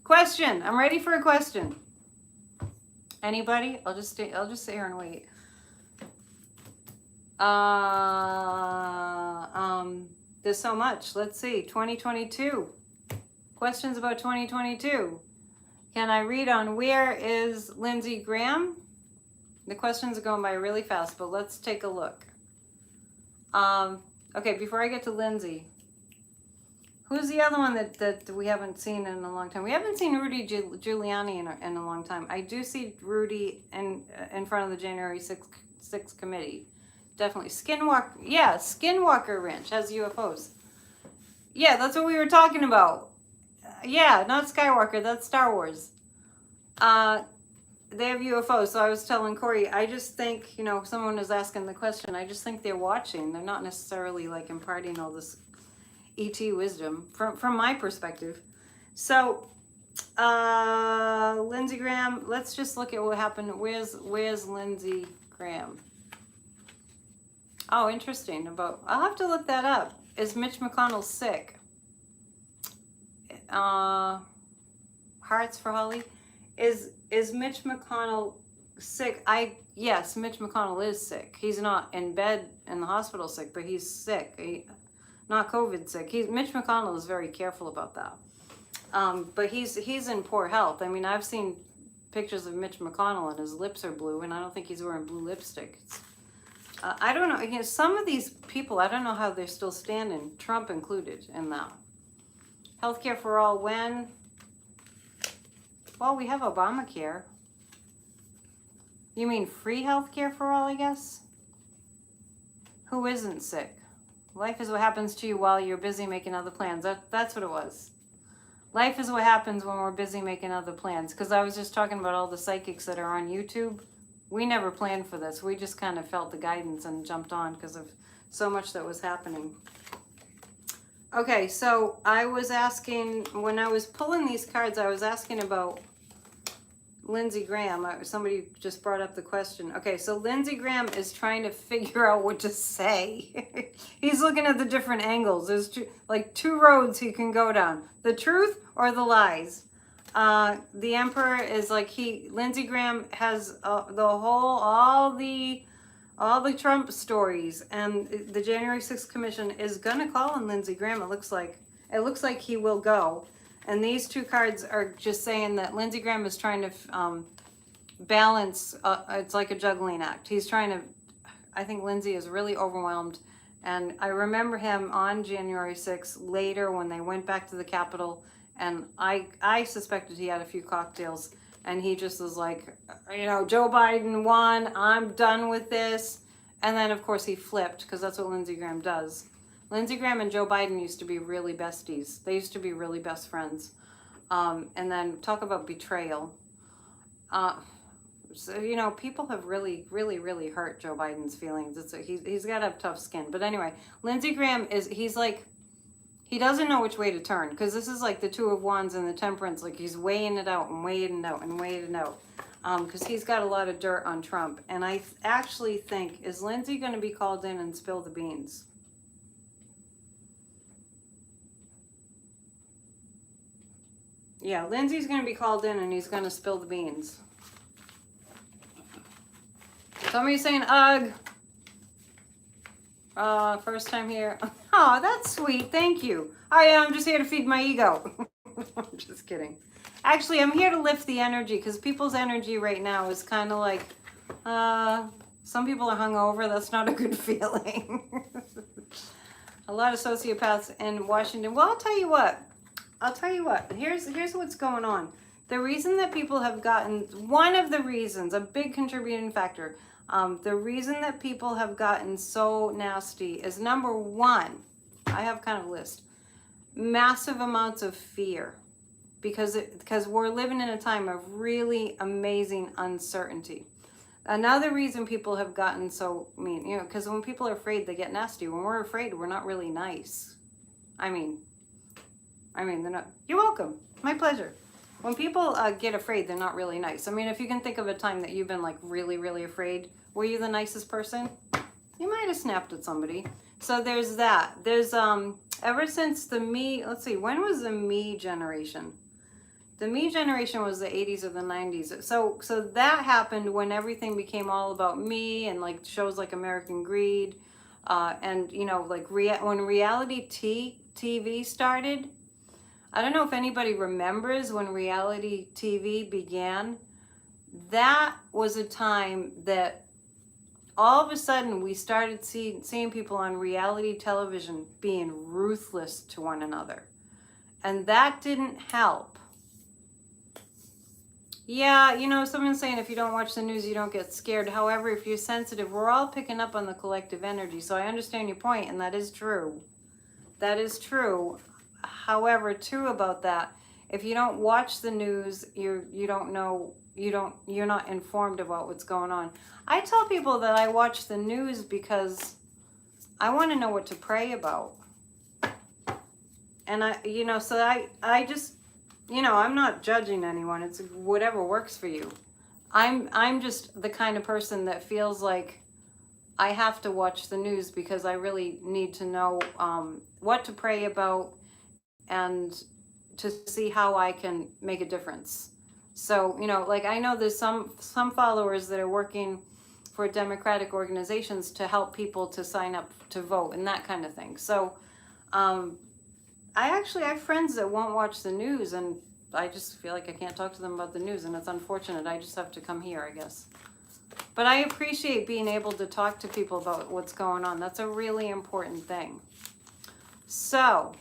S1: Question. I'm ready for a question. Anybody? I'll just sit here and wait. There's so much. Let's see. 2022. Questions about 2022. Can I read on where is Lindsey Graham? The questions are going by really fast, but let's take a look. Okay, before I get to Lindsey, who's the other one that we haven't seen in a long time? We haven't seen Rudy Giuliani in a long time. I do see Rudy in front of the January 6th committee. Definitely. Skinwalker. Yeah, Skinwalker Ranch has UFOs. Yeah, that's what we were talking about. Yeah, not Skywalker. That's Star Wars. They have UFOs. So I was telling Corey, I just think, someone was asking the question. I just think they're watching. They're not necessarily like imparting all this ET wisdom from my perspective. So, Lindsey Graham, let's just look at what happened. Where's Lindsey Graham? Oh, interesting. I'll have to look that up. Is Mitch McConnell sick? Hearts for Holly. Is Mitch McConnell sick? Yes, Mitch McConnell is sick. He's not in bed in the hospital sick, but he's sick. Not COVID sick. Mitch McConnell is very careful about that. But he's in poor health. I mean, I've seen pictures of Mitch McConnell and his lips are blue, and I don't think he's wearing blue lipstick. I don't know. Some of these people, I don't know how they're still standing, Trump included in that. Healthcare for all when? Well, we have Obamacare. You mean free healthcare for all, I guess? Who isn't sick? Life is what happens to you while you're busy making other plans. That's what it was. Life is what happens when we're busy making other plans. Because I was just talking about all the psychics that are on YouTube. We never planned for this. We just kind of felt the guidance and jumped on because of so much that was happening. Okay, so I was asking, when I was pulling these cards, I was asking about Lindsey Graham. Somebody just brought up the question. Okay, so Lindsey Graham is trying to figure out what to say. He's looking at the different angles. There's two roads he can go down. The truth or the lies. The Emperor is Lindsey Graham has all the Trump stories, and the January 6th Commission is gonna call on Lindsey Graham. It looks like he will go. And these two cards are just saying that Lindsey Graham is trying to balance. It's like a juggling act. He's trying to. I think Lindsey is really overwhelmed, and I remember him on January 6th later when they went back to the Capitol. And I suspected he had a few cocktails, and he just was like, Joe Biden won, I'm done with this. And then, of course, he flipped, because that's what Lindsey Graham does. Lindsey Graham and Joe Biden used to be really besties. They used to be really best friends. And then talk about betrayal. So, people have really, really, really hurt Joe Biden's feelings. He's got to have tough skin. But anyway, Lindsey Graham he doesn't know which way to turn, because this is like the Two of Wands and the Temperance. He's weighing it out and weighing it out and weighing it out. Because he's got a lot of dirt on Trump. And I actually think, is Lindsey going to be called in and spill the beans? Yeah, Lindsay's going to be called in and he's going to spill the beans. Somebody's saying, ugh. First time here. Oh, that's sweet. Thank you. Oh, yeah, I'm just here to feed my ego. I'm just kidding. Actually, I'm here to lift the energy because people's energy right now is kind of like, some people are hungover. That's not a good feeling. A lot of sociopaths in Washington. Well, I'll tell you what. Here's what's going on. The reason that people have gotten, one of the reasons, a big contributing factor, the reason that people have gotten so nasty is, number one, I have kind of a list, massive amounts of fear, because we're living in a time of really amazing uncertainty. Another reason people have gotten so mean, you know, because when people are afraid, they get nasty. When we're afraid, we're not really nice. I mean, they're not. You're welcome. My pleasure. When people get afraid, they're not really nice. I mean, if you can think of a time that you've been like really, really afraid, were you the nicest person? You might have snapped at somebody. So there's that. There's ever since the me. Let's see. When was the me generation? The me generation was the 80s or the 90s. So that happened when everything became all about me, and like shows like American Greed, and you know, like when reality TV started. I don't know if anybody remembers when reality TV began. That was a time that all of a sudden we started seeing people on reality television being ruthless to one another. And that didn't help. Yeah, you know, someone's saying if you don't watch the news, you don't get scared. However, if you're sensitive, we're all picking up on the collective energy. So I understand your point, and that is true. That is true. However, too, about that, if you don't watch the news, you don't know, you're not informed about what's going on. I tell people that I watch the news because I want to know what to pray about. And I just, I'm not judging anyone. It's whatever works for you. I'm just the kind of person that feels like I have to watch the news because I really need to know what to pray about and to see how I can make a difference. So, like I know there's some followers that are working for Democratic organizations to help people to sign up to vote and that kind of thing. So, I have friends that won't watch the news, and I just feel like I can't talk to them about the news, and it's unfortunate. I just have to come here, I guess. But I appreciate being able to talk to people about what's going on. That's a really important thing. So,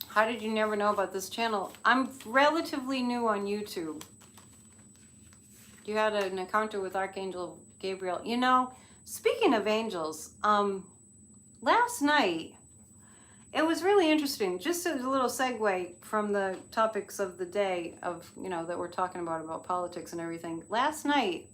S1: how did you never know about this channel? I'm relatively new on YouTube. You had an encounter with Archangel Gabriel. Speaking of angels, last night, it was really interesting. Just as a little segue from the topics of the day of, that we're talking about politics and everything. Last night,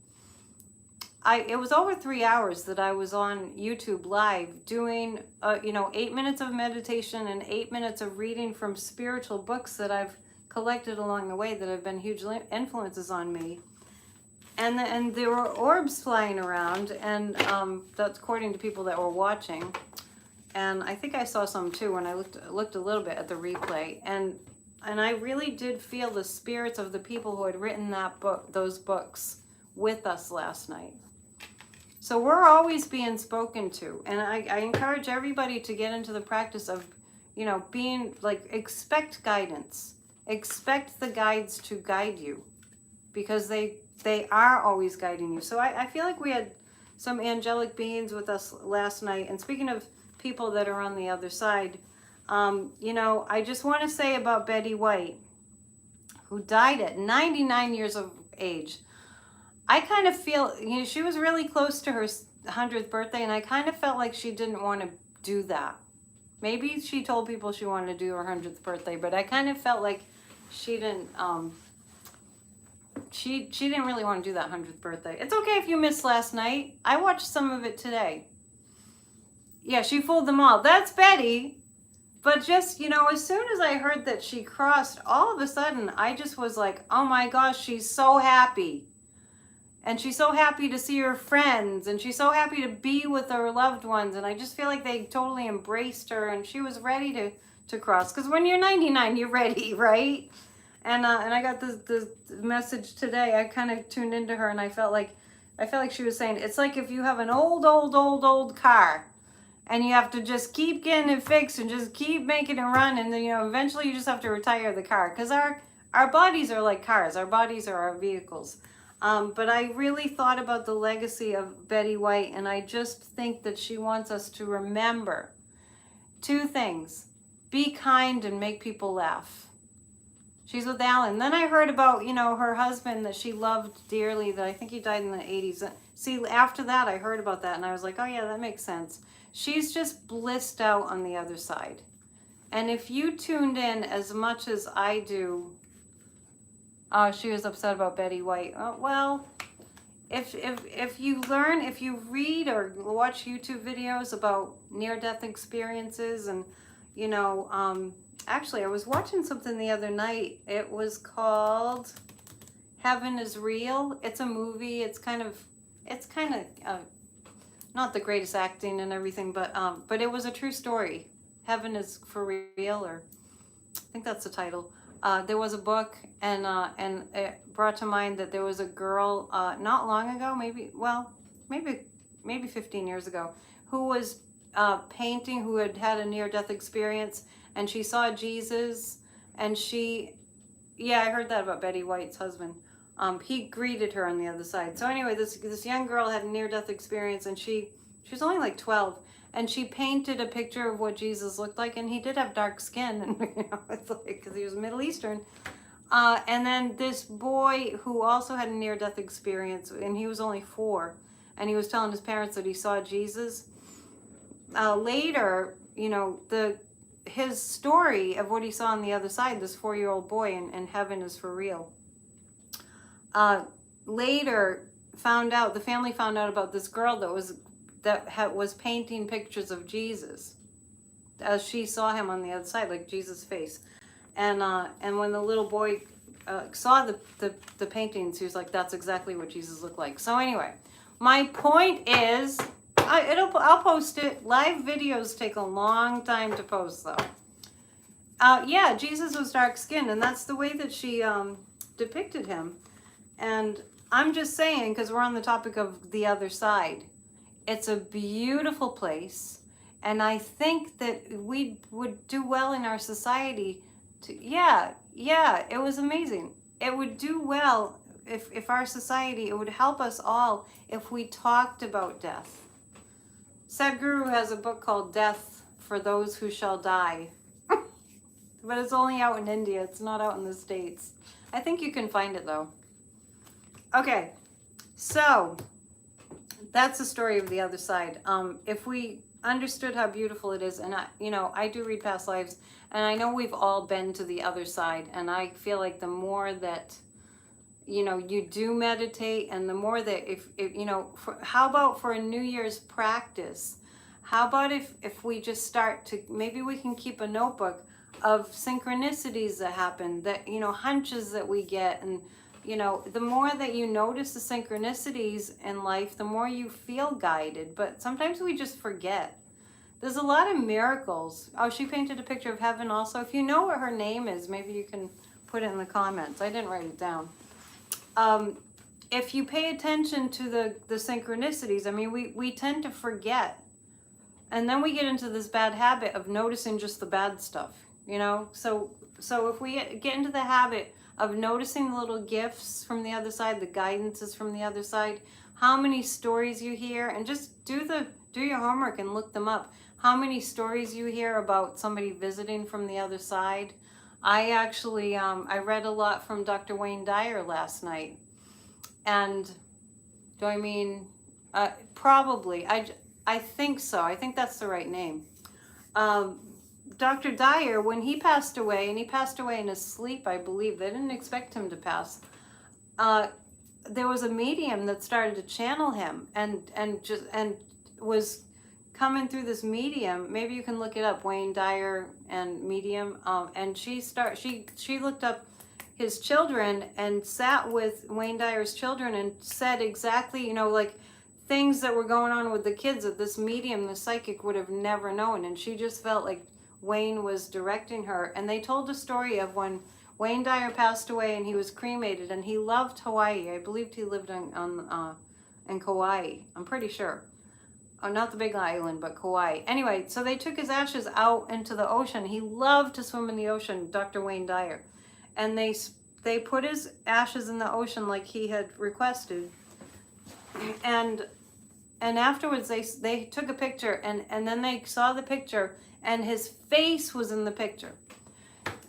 S1: it was over 3 hours that I was on YouTube live doing, 8 minutes of meditation and 8 minutes of reading from spiritual books that I've collected along the way that have been huge influences on me. And there were orbs flying around, and that's according to people that were watching. And I think I saw some too when I looked a little bit at the replay. And I really did feel the spirits of the people who had written those books with us last night. So we're always being spoken to, and I encourage everybody to get into the practice of, being like, expect guidance, expect the guides to guide you, because they are always guiding you. So I feel like we had some angelic beings with us last night. And speaking of people that are on the other side, I just want to say about Betty White, who died at 99 years of age. I kind of feel, she was really close to her 100th birthday, and I kind of felt like she didn't want to do that. Maybe she told people she wanted to do her 100th birthday, but I kind of felt like she didn't, she didn't really want to do that 100th birthday. It's okay if you missed last night. I watched some of it today. Yeah, she fooled them all. That's Betty. But just, as soon as I heard that she crossed, all of a sudden, I just was like, oh my gosh, she's so happy. And she's so happy to see her friends, and she's so happy to be with her loved ones. And I just feel like they totally embraced her, and she was ready to cross. Because when you're 99, you're ready, right? And I got this message today. I kind of tuned into her, and I felt like she was saying, it's like if you have an old car, and you have to just keep getting it fixed and just keep making it run, and then, you know, eventually you just have to retire the car, because our bodies are like cars. Our bodies are our vehicles. But I really thought about the legacy of Betty White, and I just think that she wants us to remember two things: be kind and make people laugh. She's with Alan. Then I heard about, you know, her husband that she loved dearly, that I think he died in the 80s. See, after that, I heard about that, and I was like, oh yeah, that makes sense. She's just blissed out on the other side. And if you tuned in as much as I do, she was upset about Betty White. Well, if you learn, if you read or watch YouTube videos about near-death experiences, and, you know, actually, I was watching something the other night. It was called Heaven is Real. It's a movie. It's kind of not the greatest acting and everything, but it was a true story. Heaven is for real, or I think that's the title. There was a book, and it brought to mind that there was a girl not long ago, maybe 15 years ago, who was painting, who had a near-death experience, and she saw Jesus, and I heard that about Betty White's husband. He greeted her on the other side. So anyway, this young girl had a near-death experience, and she was only like 12, and she painted a picture of what Jesus looked like, and he did have dark skin, and you know, it's like, because he was Middle Eastern. And then this boy who also had a near-death experience, and he was only 4, and he was telling his parents that he saw Jesus. Later, you know, his story of what he saw on the other side, this 4-year-old boy, and heaven is for real. Later, the family found out about this girl that was painting pictures of Jesus, as she saw him on the other side, like Jesus' face. And when the little boy saw the paintings, he was like, "That's exactly what Jesus looked like." So anyway, my point is, I'll post it. Live videos take a long time to post, though. Yeah, Jesus was dark skinned, and that's the way that she depicted him. And I'm just saying, because we're on the topic of the other side, it's a beautiful place, and I think that we would do well in our society to, it was amazing. It would do well if our society, it would help us all if we talked about death. Sadhguru has a book called Death for Those Who Shall Die. But it's only out in India. It's not out in the States. I think you can find it, though. Okay, so that's the story of the other side. If we understood how beautiful it is, and I do read past lives, and I know we've all been to the other side, and I feel like the more that, you know, you do meditate, and the more that if you know, how about for a New Year's practice, how about if we just start to, maybe we can keep a notebook of synchronicities that happen, that, you know, hunches that we get, and, you know, the more that you notice the synchronicities in life, the more you feel guided. But sometimes we just forget. There's a lot of miracles. Oh, she painted a picture of heaven also. If you know what her name is, maybe you can put it in the comments. I didn't write it down. If you pay attention to the synchronicities, I mean, we tend to forget. And then we get into this bad habit of noticing just the bad stuff, you know? So if we get into the habit of noticing the little gifts from the other side, the guidances from the other side, how many stories you hear, and just do your homework and look them up. How many stories you hear about somebody visiting from the other side. I actually, I read a lot from Dr. Wayne Dyer last night. And do I mean, probably, I think so. I think that's the right name. Dr. Dyer, when he passed away, and he passed away in his sleep, I believe, they didn't expect him to pass. There was a medium that started to channel him, and was coming through this medium. Maybe you can look it up, Wayne Dyer and medium. And she looked up his children and sat with Wayne Dyer's children and said exactly, you know, like things that were going on with the kids that this medium, the psychic, would have never known. And she just felt like Wayne was directing her. And they told the story of when Wayne Dyer passed away and he was cremated, and he loved Hawaii. I believed he lived in Kauai. I'm pretty sure. Oh, not the big island, but Kauai. Anyway, so they took his ashes out into the ocean. He loved to swim in the ocean, Dr. Wayne Dyer. And they put his ashes in the ocean like he had requested. And afterwards they took a picture, and then they saw the picture, and his face was in the picture.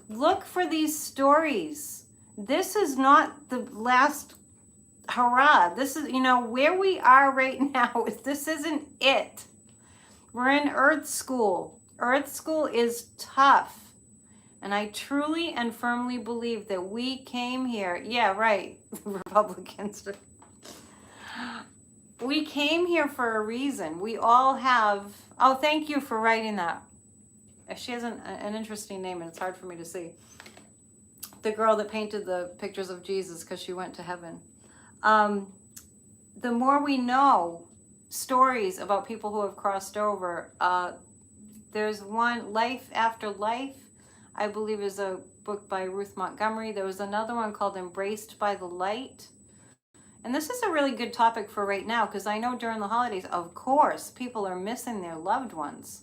S1: Look for these stories. This is not the last hurrah. This is, where we are right now. This isn't it. We're in Earth School. Earth School is tough. And I truly and firmly believe that we came here. Yeah, right. Republicans. We came here for a reason. We all have. Oh, thank you for writing that. She has an interesting name, and it's hard for me to see. The girl that painted the pictures of Jesus because she went to heaven. The more we know stories about people who have crossed over, there's one, Life After Life, I believe is a book by Ruth Montgomery. There was another one called Embraced by the Light. And this is a really good topic for right now, because I know during the holidays, of course, people are missing their loved ones.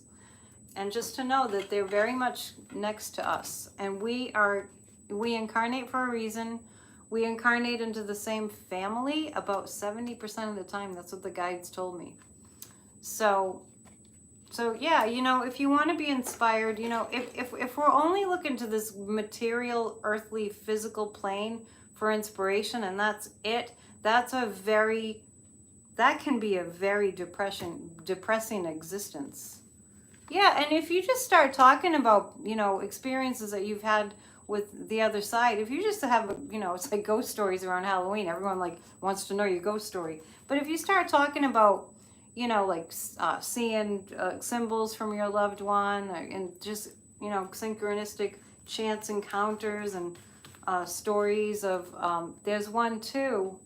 S1: And just to know that they're very much next to us. And we incarnate for a reason. We incarnate into the same family about 70% of the time. That's what the guides told me. So yeah, if you want to be inspired, if we're only looking to this material, earthly, physical plane for inspiration, and that's it, that can be a very depressing existence. Yeah, and if you just start talking about, experiences that you've had with the other side, if you just have, it's like ghost stories around Halloween. Everyone wants to know your ghost story. But if you start talking about, seeing symbols from your loved one, and just, synchronistic chance encounters and stories of, there's one too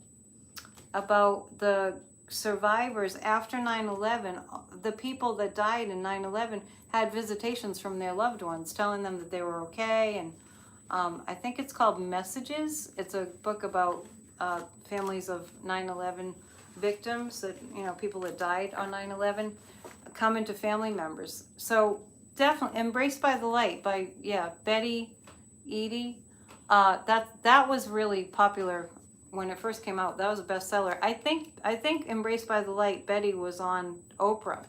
S1: about the survivors after 9/11. The people that died in 9/11 had visitations from their loved ones telling them that they were okay. And I think it's called Messages. It's a book about families of 9/11 victims, that people that died on 9/11 come into family members. So definitely Embraced by the Light by Betty Eady. That was really popular when it first came out. That was a bestseller. I think Embraced by the Light, Betty was on Oprah.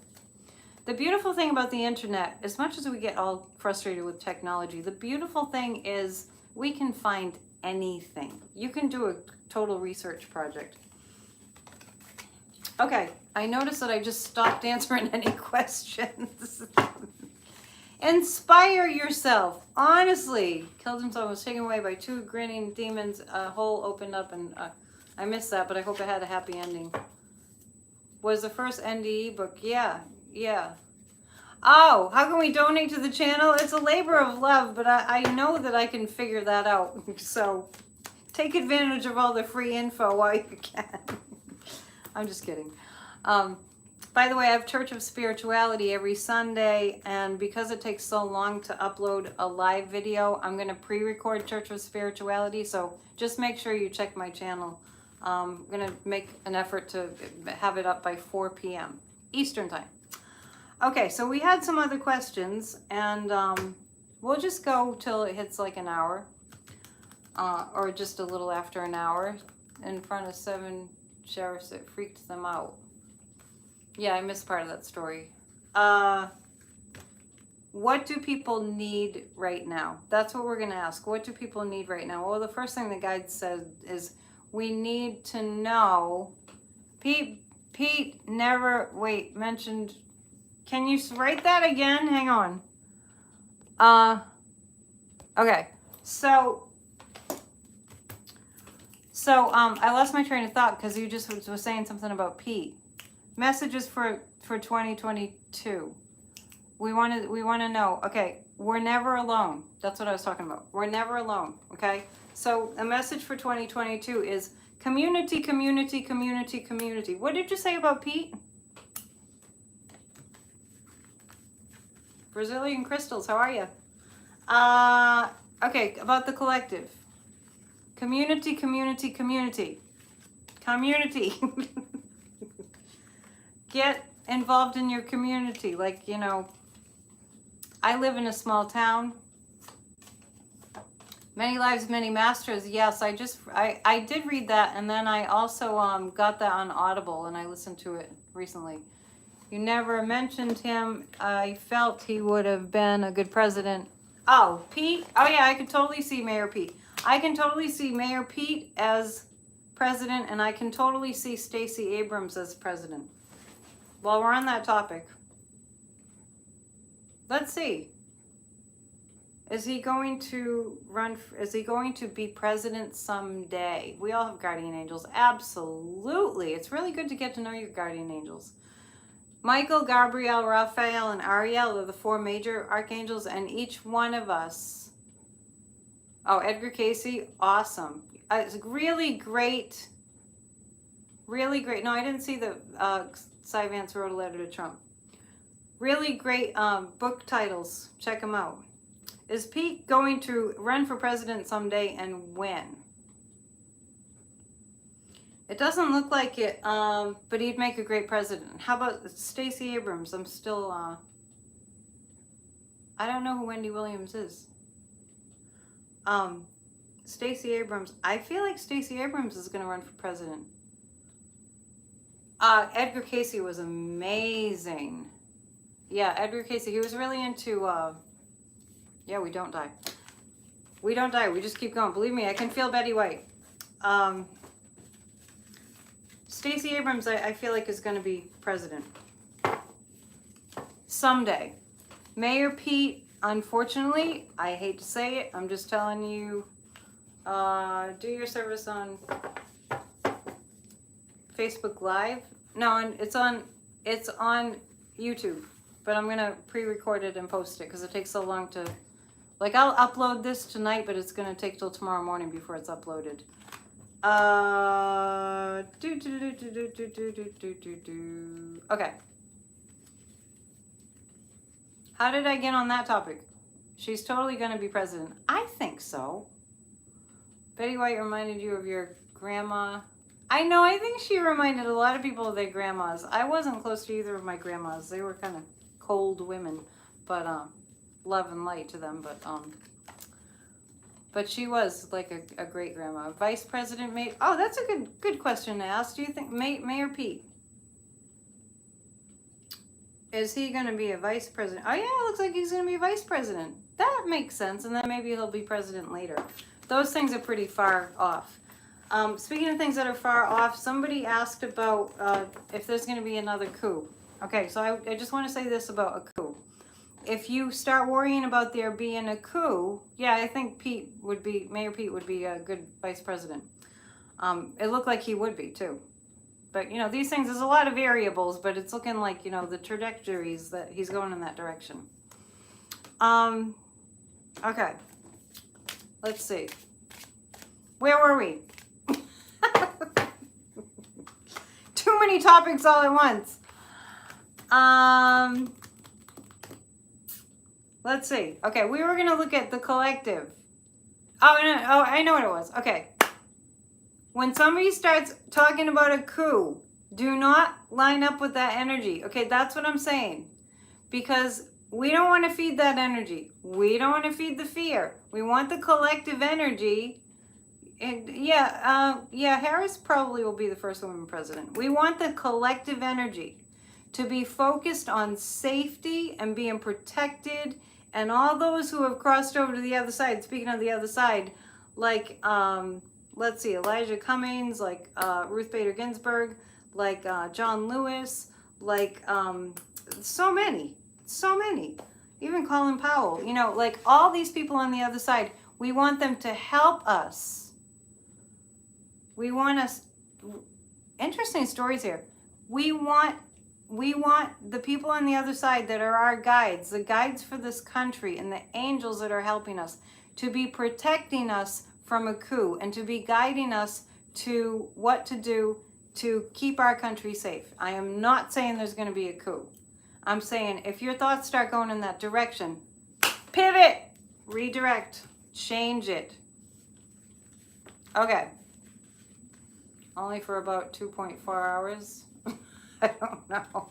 S1: The beautiful thing about the internet, as much as we get all frustrated with technology, the beautiful thing is we can find anything. You can do a total research project. Okay, I noticed that I just stopped answering any questions. Inspire yourself. Honestly, killed himself, was taken away by two grinning demons. A hole opened up, and I missed that, but I hope it had a happy ending. Was the first NDE book? Yeah. Oh, how can we donate to the channel? It's a labor of love, but I know that I can figure that out. So take advantage of all the free info while you can. I'm just kidding. By the way, I have Church of Spirituality every Sunday, and because it takes so long to upload a live video, I'm going to pre-record Church of Spirituality, so just make sure you check my channel. I'm going to make an effort to have it up by 4 p.m. Eastern Time. Okay, so we had some other questions, and we'll just go till it hits like an hour, or just a little after an hour, in front of 7 sheriffs. It freaked them out. Yeah, I missed part of that story. What do people need right now? That's what we're going to ask. What do people need right now? Well, the first thing the guide said is we need to know. Pete never, mentioned. Can you write that again? Hang on. Okay. So I lost my train of thought because you just was saying something about Pete. Messages for 2022. We want to know. Okay, we're never alone. That's what I was talking about. We're never alone. Okay. So a message for 2022 is community, community, community, community. What did you say about Pete? Brazilian crystals. How are you? Okay, about the collective. Community, community, community. Community. Get involved in your community. Like, you know, I live in a small town. Many lives, many masters. Yes, I did read that, and then I also got that on Audible, and I listened to it recently. You never mentioned him. I felt he would have been a good president. Oh, Pete? Oh yeah, I could totally see Mayor Pete. I can totally see Mayor Pete as president, and I can totally see Stacey Abrams as president. While we're on that topic, let's see. Is he going to run? Is he going to be president someday? We all have guardian angels. Absolutely. It's really good to get to know your guardian angels. Michael, Gabriel, Raphael, and Ariel are the 4 major archangels, and each one of us. Oh, Edgar Casey, awesome. It's really great. Really great. No, I didn't see the Cy Vance wrote a letter to Trump. Really great book titles. Check them out. Is Pete going to run for president someday, and when? It doesn't look like it, but he'd make a great president. How about Stacey Abrams? I'm still, I don't know who Wendy Williams is. Stacey Abrams. I feel like Stacey Abrams is going to run for president. Edgar Casey was amazing. Yeah, Edgar Casey. He was really into, yeah, we don't die. We don't die. We just keep going. Believe me, I can feel Betty White. Stacey Abrams, I feel like, is going to be president someday. Mayor Pete, unfortunately, I hate to say it, I'm just telling you, do your service on Facebook Live. No, and it's on YouTube, but I'm going to pre-record it and post it because it takes so long to, like, I'll upload this tonight, but it's going to take till tomorrow morning before it's uploaded. Okay. How did I get on that topic? She's totally going to be president. I think so. Betty White reminded you of your grandma. I know, I think she reminded a lot of people of their grandmas. I wasn't close to either of my grandmas. They were kind of cold women, but love and light to them, but she was like a great grandma. Vice President May. Oh, that's a good question to ask. Do you think Mayor Pete, is he going to be a vice president? Oh yeah, it looks like he's going to be vice president. That makes sense, and then maybe he'll be president later. Those things are pretty far off. Speaking of things that are far off, somebody asked about if there's going to be another coup. Okay, so I just want to say this about a coup. If you start worrying about there being a coup, yeah, I think Mayor Pete would be a good vice president. It looked like he would be too. But, you know, these things, there's a lot of variables, but it's looking like, you know, the trajectories that he's going in that direction. Okay. Let's see. Where were we? Too many topics all at once. Let's see. Okay, we were going to look at the collective. Oh, no, I know what it was. Okay. When somebody starts talking about a coup, do not line up with that energy. Okay, that's what I'm saying. Because we don't want to feed that energy. We don't want to feed the fear. We want the collective energy. And yeah, Harris probably will be the first woman president. We want the collective energy to be focused on safety and being protected, and all those who have crossed over to the other side. Speaking of the other side, like let's see, Elijah Cummings, like Ruth Bader Ginsburg, like John Lewis, like so many, even Colin Powell. You know, like all these people on the other side. We want them to help us. We want us. Interesting stories here. We want the people on the other side that are our guides, the guides for this country, and the angels that are helping us to be protecting us from a coup and to be guiding us to what to do to keep our country safe. I am not saying there's going to be a coup. I'm saying if your thoughts start going in that direction, pivot, redirect, Change it. Okay. Only for about 2.4 hours. I don't know.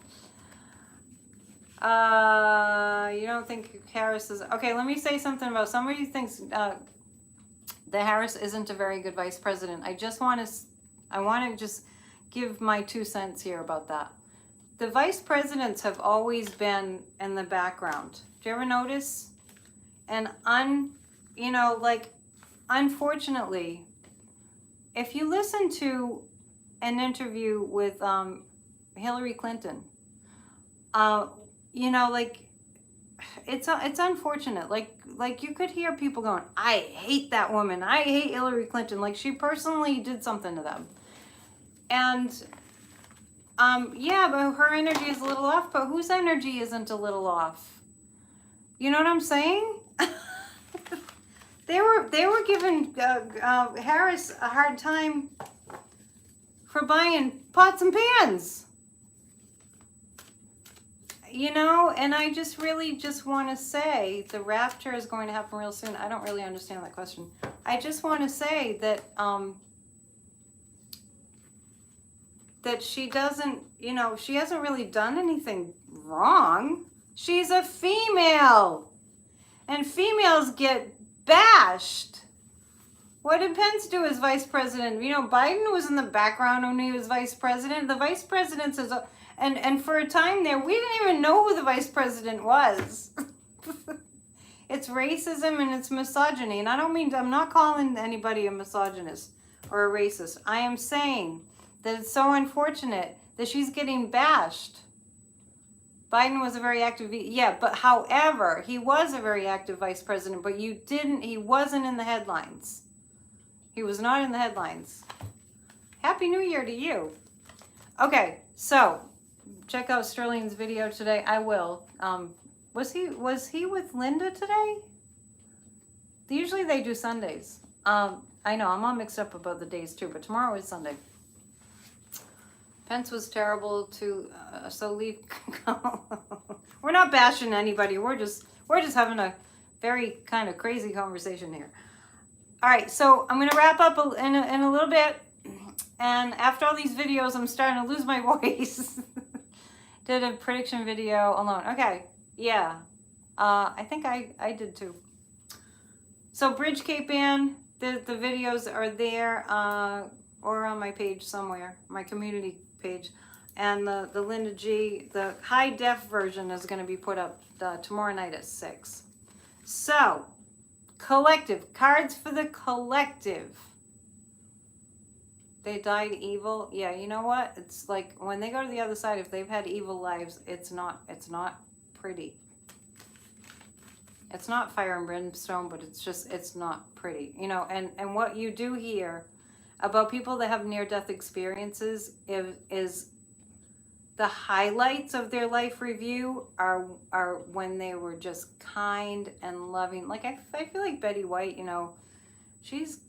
S1: You don't think Harris is... Okay, let me say something about... Somebody thinks that Harris isn't a very good vice president. I want to just give my 2 cents here about that. The vice presidents have always been in the background. Do you ever notice? And unfortunately, if you listen to an interview with Hillary Clinton, it's unfortunate. Like you could hear people going, I hate that woman. I hate Hillary Clinton. Like she personally did something to them. And yeah, but her energy is a little off. But whose energy isn't a little off? You know what I'm saying? They were giving Harris a hard time for buying pots and pans. And I just really want to say the rapture is going to happen real soon. I don't really understand that question. I just want to say that that she doesn't, she hasn't really done anything wrong. She's a female. And females get bashed. What did Pence do as vice president? Biden was in the background when he was vice president. The vice president is... And for a time there, we didn't even know who the vice president was. It's racism and it's misogyny. And I'm not calling anybody a misogynist or a racist. I am saying that it's so unfortunate that she's getting bashed. Biden was a very active, but however, he was a very active vice president, but he wasn't in the headlines. He was not in the headlines. Happy New Year to you. Okay, so check out Sterling's video today. I will. Was he with Linda today? Usually they do Sundays. I know, I'm all mixed up about the days too, but tomorrow is Sunday. Pence was terrible to, so leave. We're not bashing anybody. We're just having a very kind of crazy conversation here. All right, so I'm going to wrap up in a little bit. And after all these videos, I'm starting to lose my voice. Did a prediction video alone. Okay, yeah. I think I did too. So Bridge Cape Ann, the videos are there or on my page somewhere, my community page. And the Linda G, the high def version is going to be put up tomorrow night at 6. So, collective, cards for the collective. They died evil. Yeah, you know what? It's like when they go to the other side, if they've had evil lives, it's not pretty. It's not fire and brimstone, but it's not pretty. And what you do hear about people that have near-death experiences is the highlights of their life review are when they were just kind and loving. Like I feel like Betty White, she's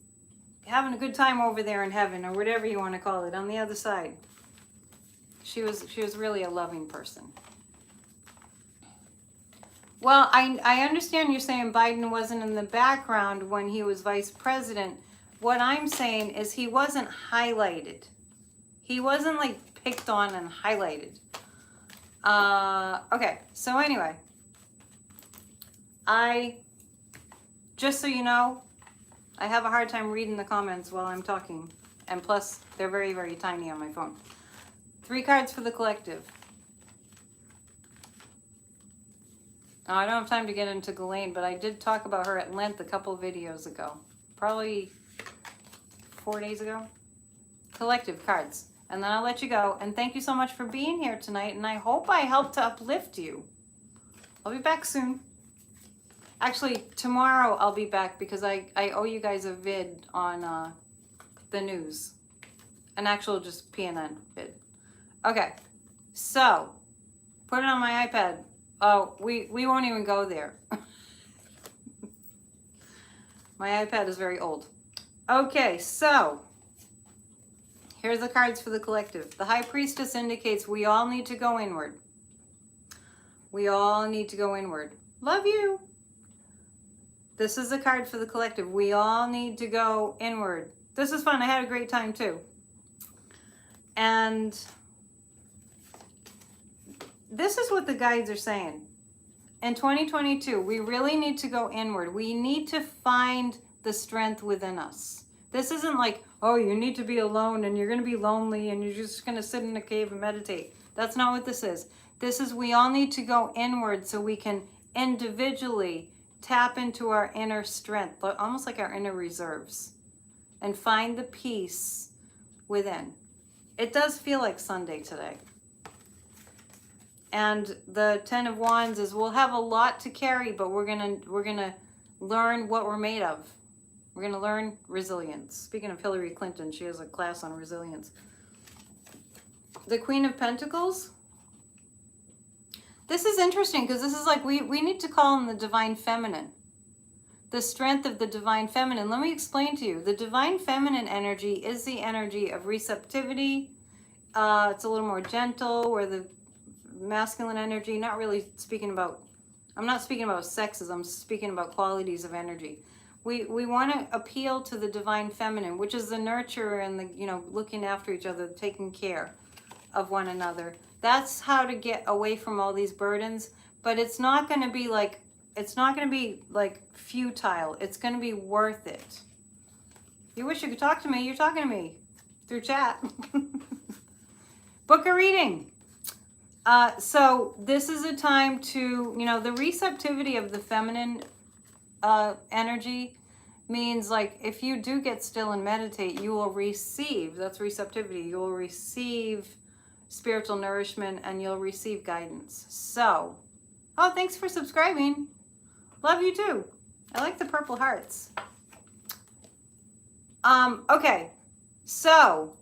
S1: having a good time over there in heaven, or whatever you want to call it, on the other side. She was really a loving person. Well, I understand you're saying Biden wasn't in the background when he was vice president. What I'm saying is he wasn't highlighted. He wasn't like picked on and highlighted. Okay, so anyway, just so you know, I have a hard time reading the comments while I'm talking. And plus, they're very, very tiny on my phone. 3 cards for the collective. I don't have time to get into Ghislaine, but I did talk about her at length a couple of videos ago. Probably 4 days ago. Collective cards. And then I'll let you go. And thank you so much for being here tonight. And I hope I helped to uplift you. I'll be back soon. Actually, tomorrow I'll be back because I owe you guys a vid on the news. An actual just PNN vid. Okay. So, put it on my iPad. Oh, we won't even go there. My iPad is very old. Okay, so here's the cards for the collective. The High Priestess indicates we all need to go inward. We all need to go inward. Love you. This is a card for the collective. We all need to go inward. This is fun. I had a great time too. And this is what the guides are saying. In 2022, we really need to go inward. We need to find the strength within us. This isn't like, oh, you need to be alone and you're going to be lonely and you're just going to sit in a cave and meditate. That's not what this is. This is we all need to go inward so we can individually tap into our inner strength, almost like our inner reserves, and find the peace within. It does feel like Sunday today. And the 10 of Wands is we'll have a lot to carry, but we're gonna learn what we're made of. We're gonna learn resilience. Speaking of Hillary Clinton, she has a class on resilience. The Queen of Pentacles. This is interesting because this is like we need to call in the divine feminine. The strength of the divine feminine. Let me explain to you. The divine feminine energy is the energy of receptivity. It's a little more gentle, where the masculine energy, not really speaking about, I'm not speaking about sexes, I'm speaking about qualities of energy. We want to appeal to the divine feminine, which is the nurturer and the, you know, looking after each other, taking care of one another. That's how to get away from all these burdens, but it's not going to be like, futile. It's going to be worth it. You wish you could talk to me, you're talking to me through chat. Book a reading. So this is a time to, you know, the receptivity of the feminine energy means like if you do get still and meditate, you will receive, that's receptivity, you will receive spiritual nourishment and you'll receive guidance. So, oh, thanks for subscribing. Love you too. I like the purple hearts. Okay, so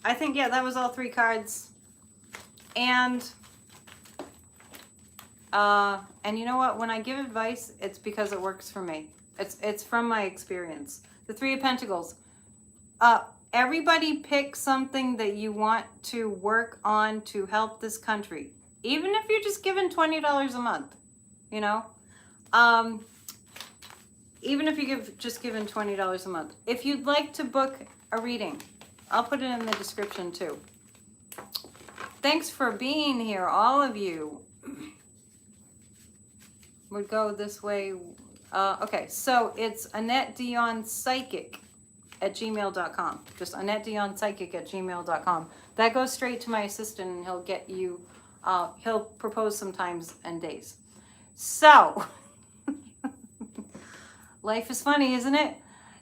S1: I think, yeah, that was all 3 cards. And you know what? When I give advice, it's because it works for me. It's from my experience. The 3 of Pentacles. Everybody pick something that you want to work on to help this country. Even if you're just giving $20 a month, you know? Even if you just given $20 a month. If you'd like to book a reading, I'll put it in the description too. Thanks for being here, all of you. Would go this way. Okay, so it's annettedionpsychic at gmail.com. Just annettedionpsychic at gmail.com. That goes straight to my assistant and he'll get you, he'll propose some times and days. So, life is funny, isn't it?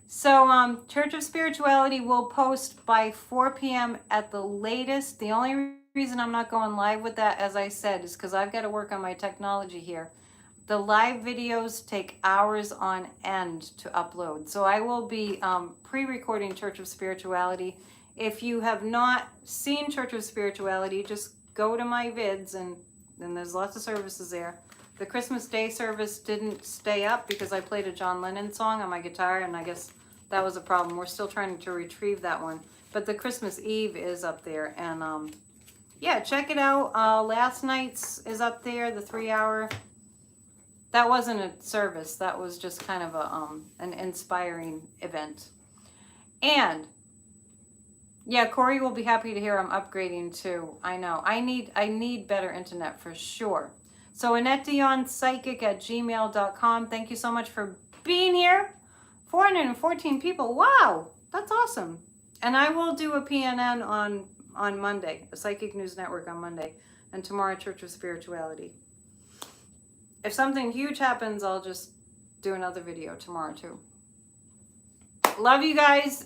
S1: So, Church of Spirituality will post by 4 p.m. at the latest. The only reason I'm not going live with that, as I said, is because I've got to work on my technology here. The live videos take hours on end to upload. So I will be pre-recording Church of Spirituality. If you have not seen Church of Spirituality, just go to my vids and there's lots of services there. The Christmas Day service didn't stay up because I played a John Lennon song on my guitar and I guess that was a problem. We're still trying to retrieve that one. But the Christmas Eve is up there and yeah, check it out. Last night's is up there, the 3-hour. That wasn't a service. That was just kind of a an inspiring event. And yeah, Corey will be happy to hear I'm upgrading too. I know. I need better internet for sure. So annettedionpsychic at gmail.com. Thank you so much for being here. 414 people. Wow, that's awesome. And I will do a PNN on Monday, a Psychic News Network on Monday, and tomorrow Church of Spirituality. If something huge happens, I'll just do another video tomorrow too. Love you guys.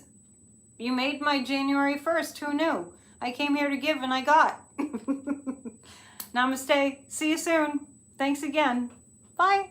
S1: You made my January 1st. Who knew? I came here to give and I got. Namaste. See you soon. Thanks again. Bye.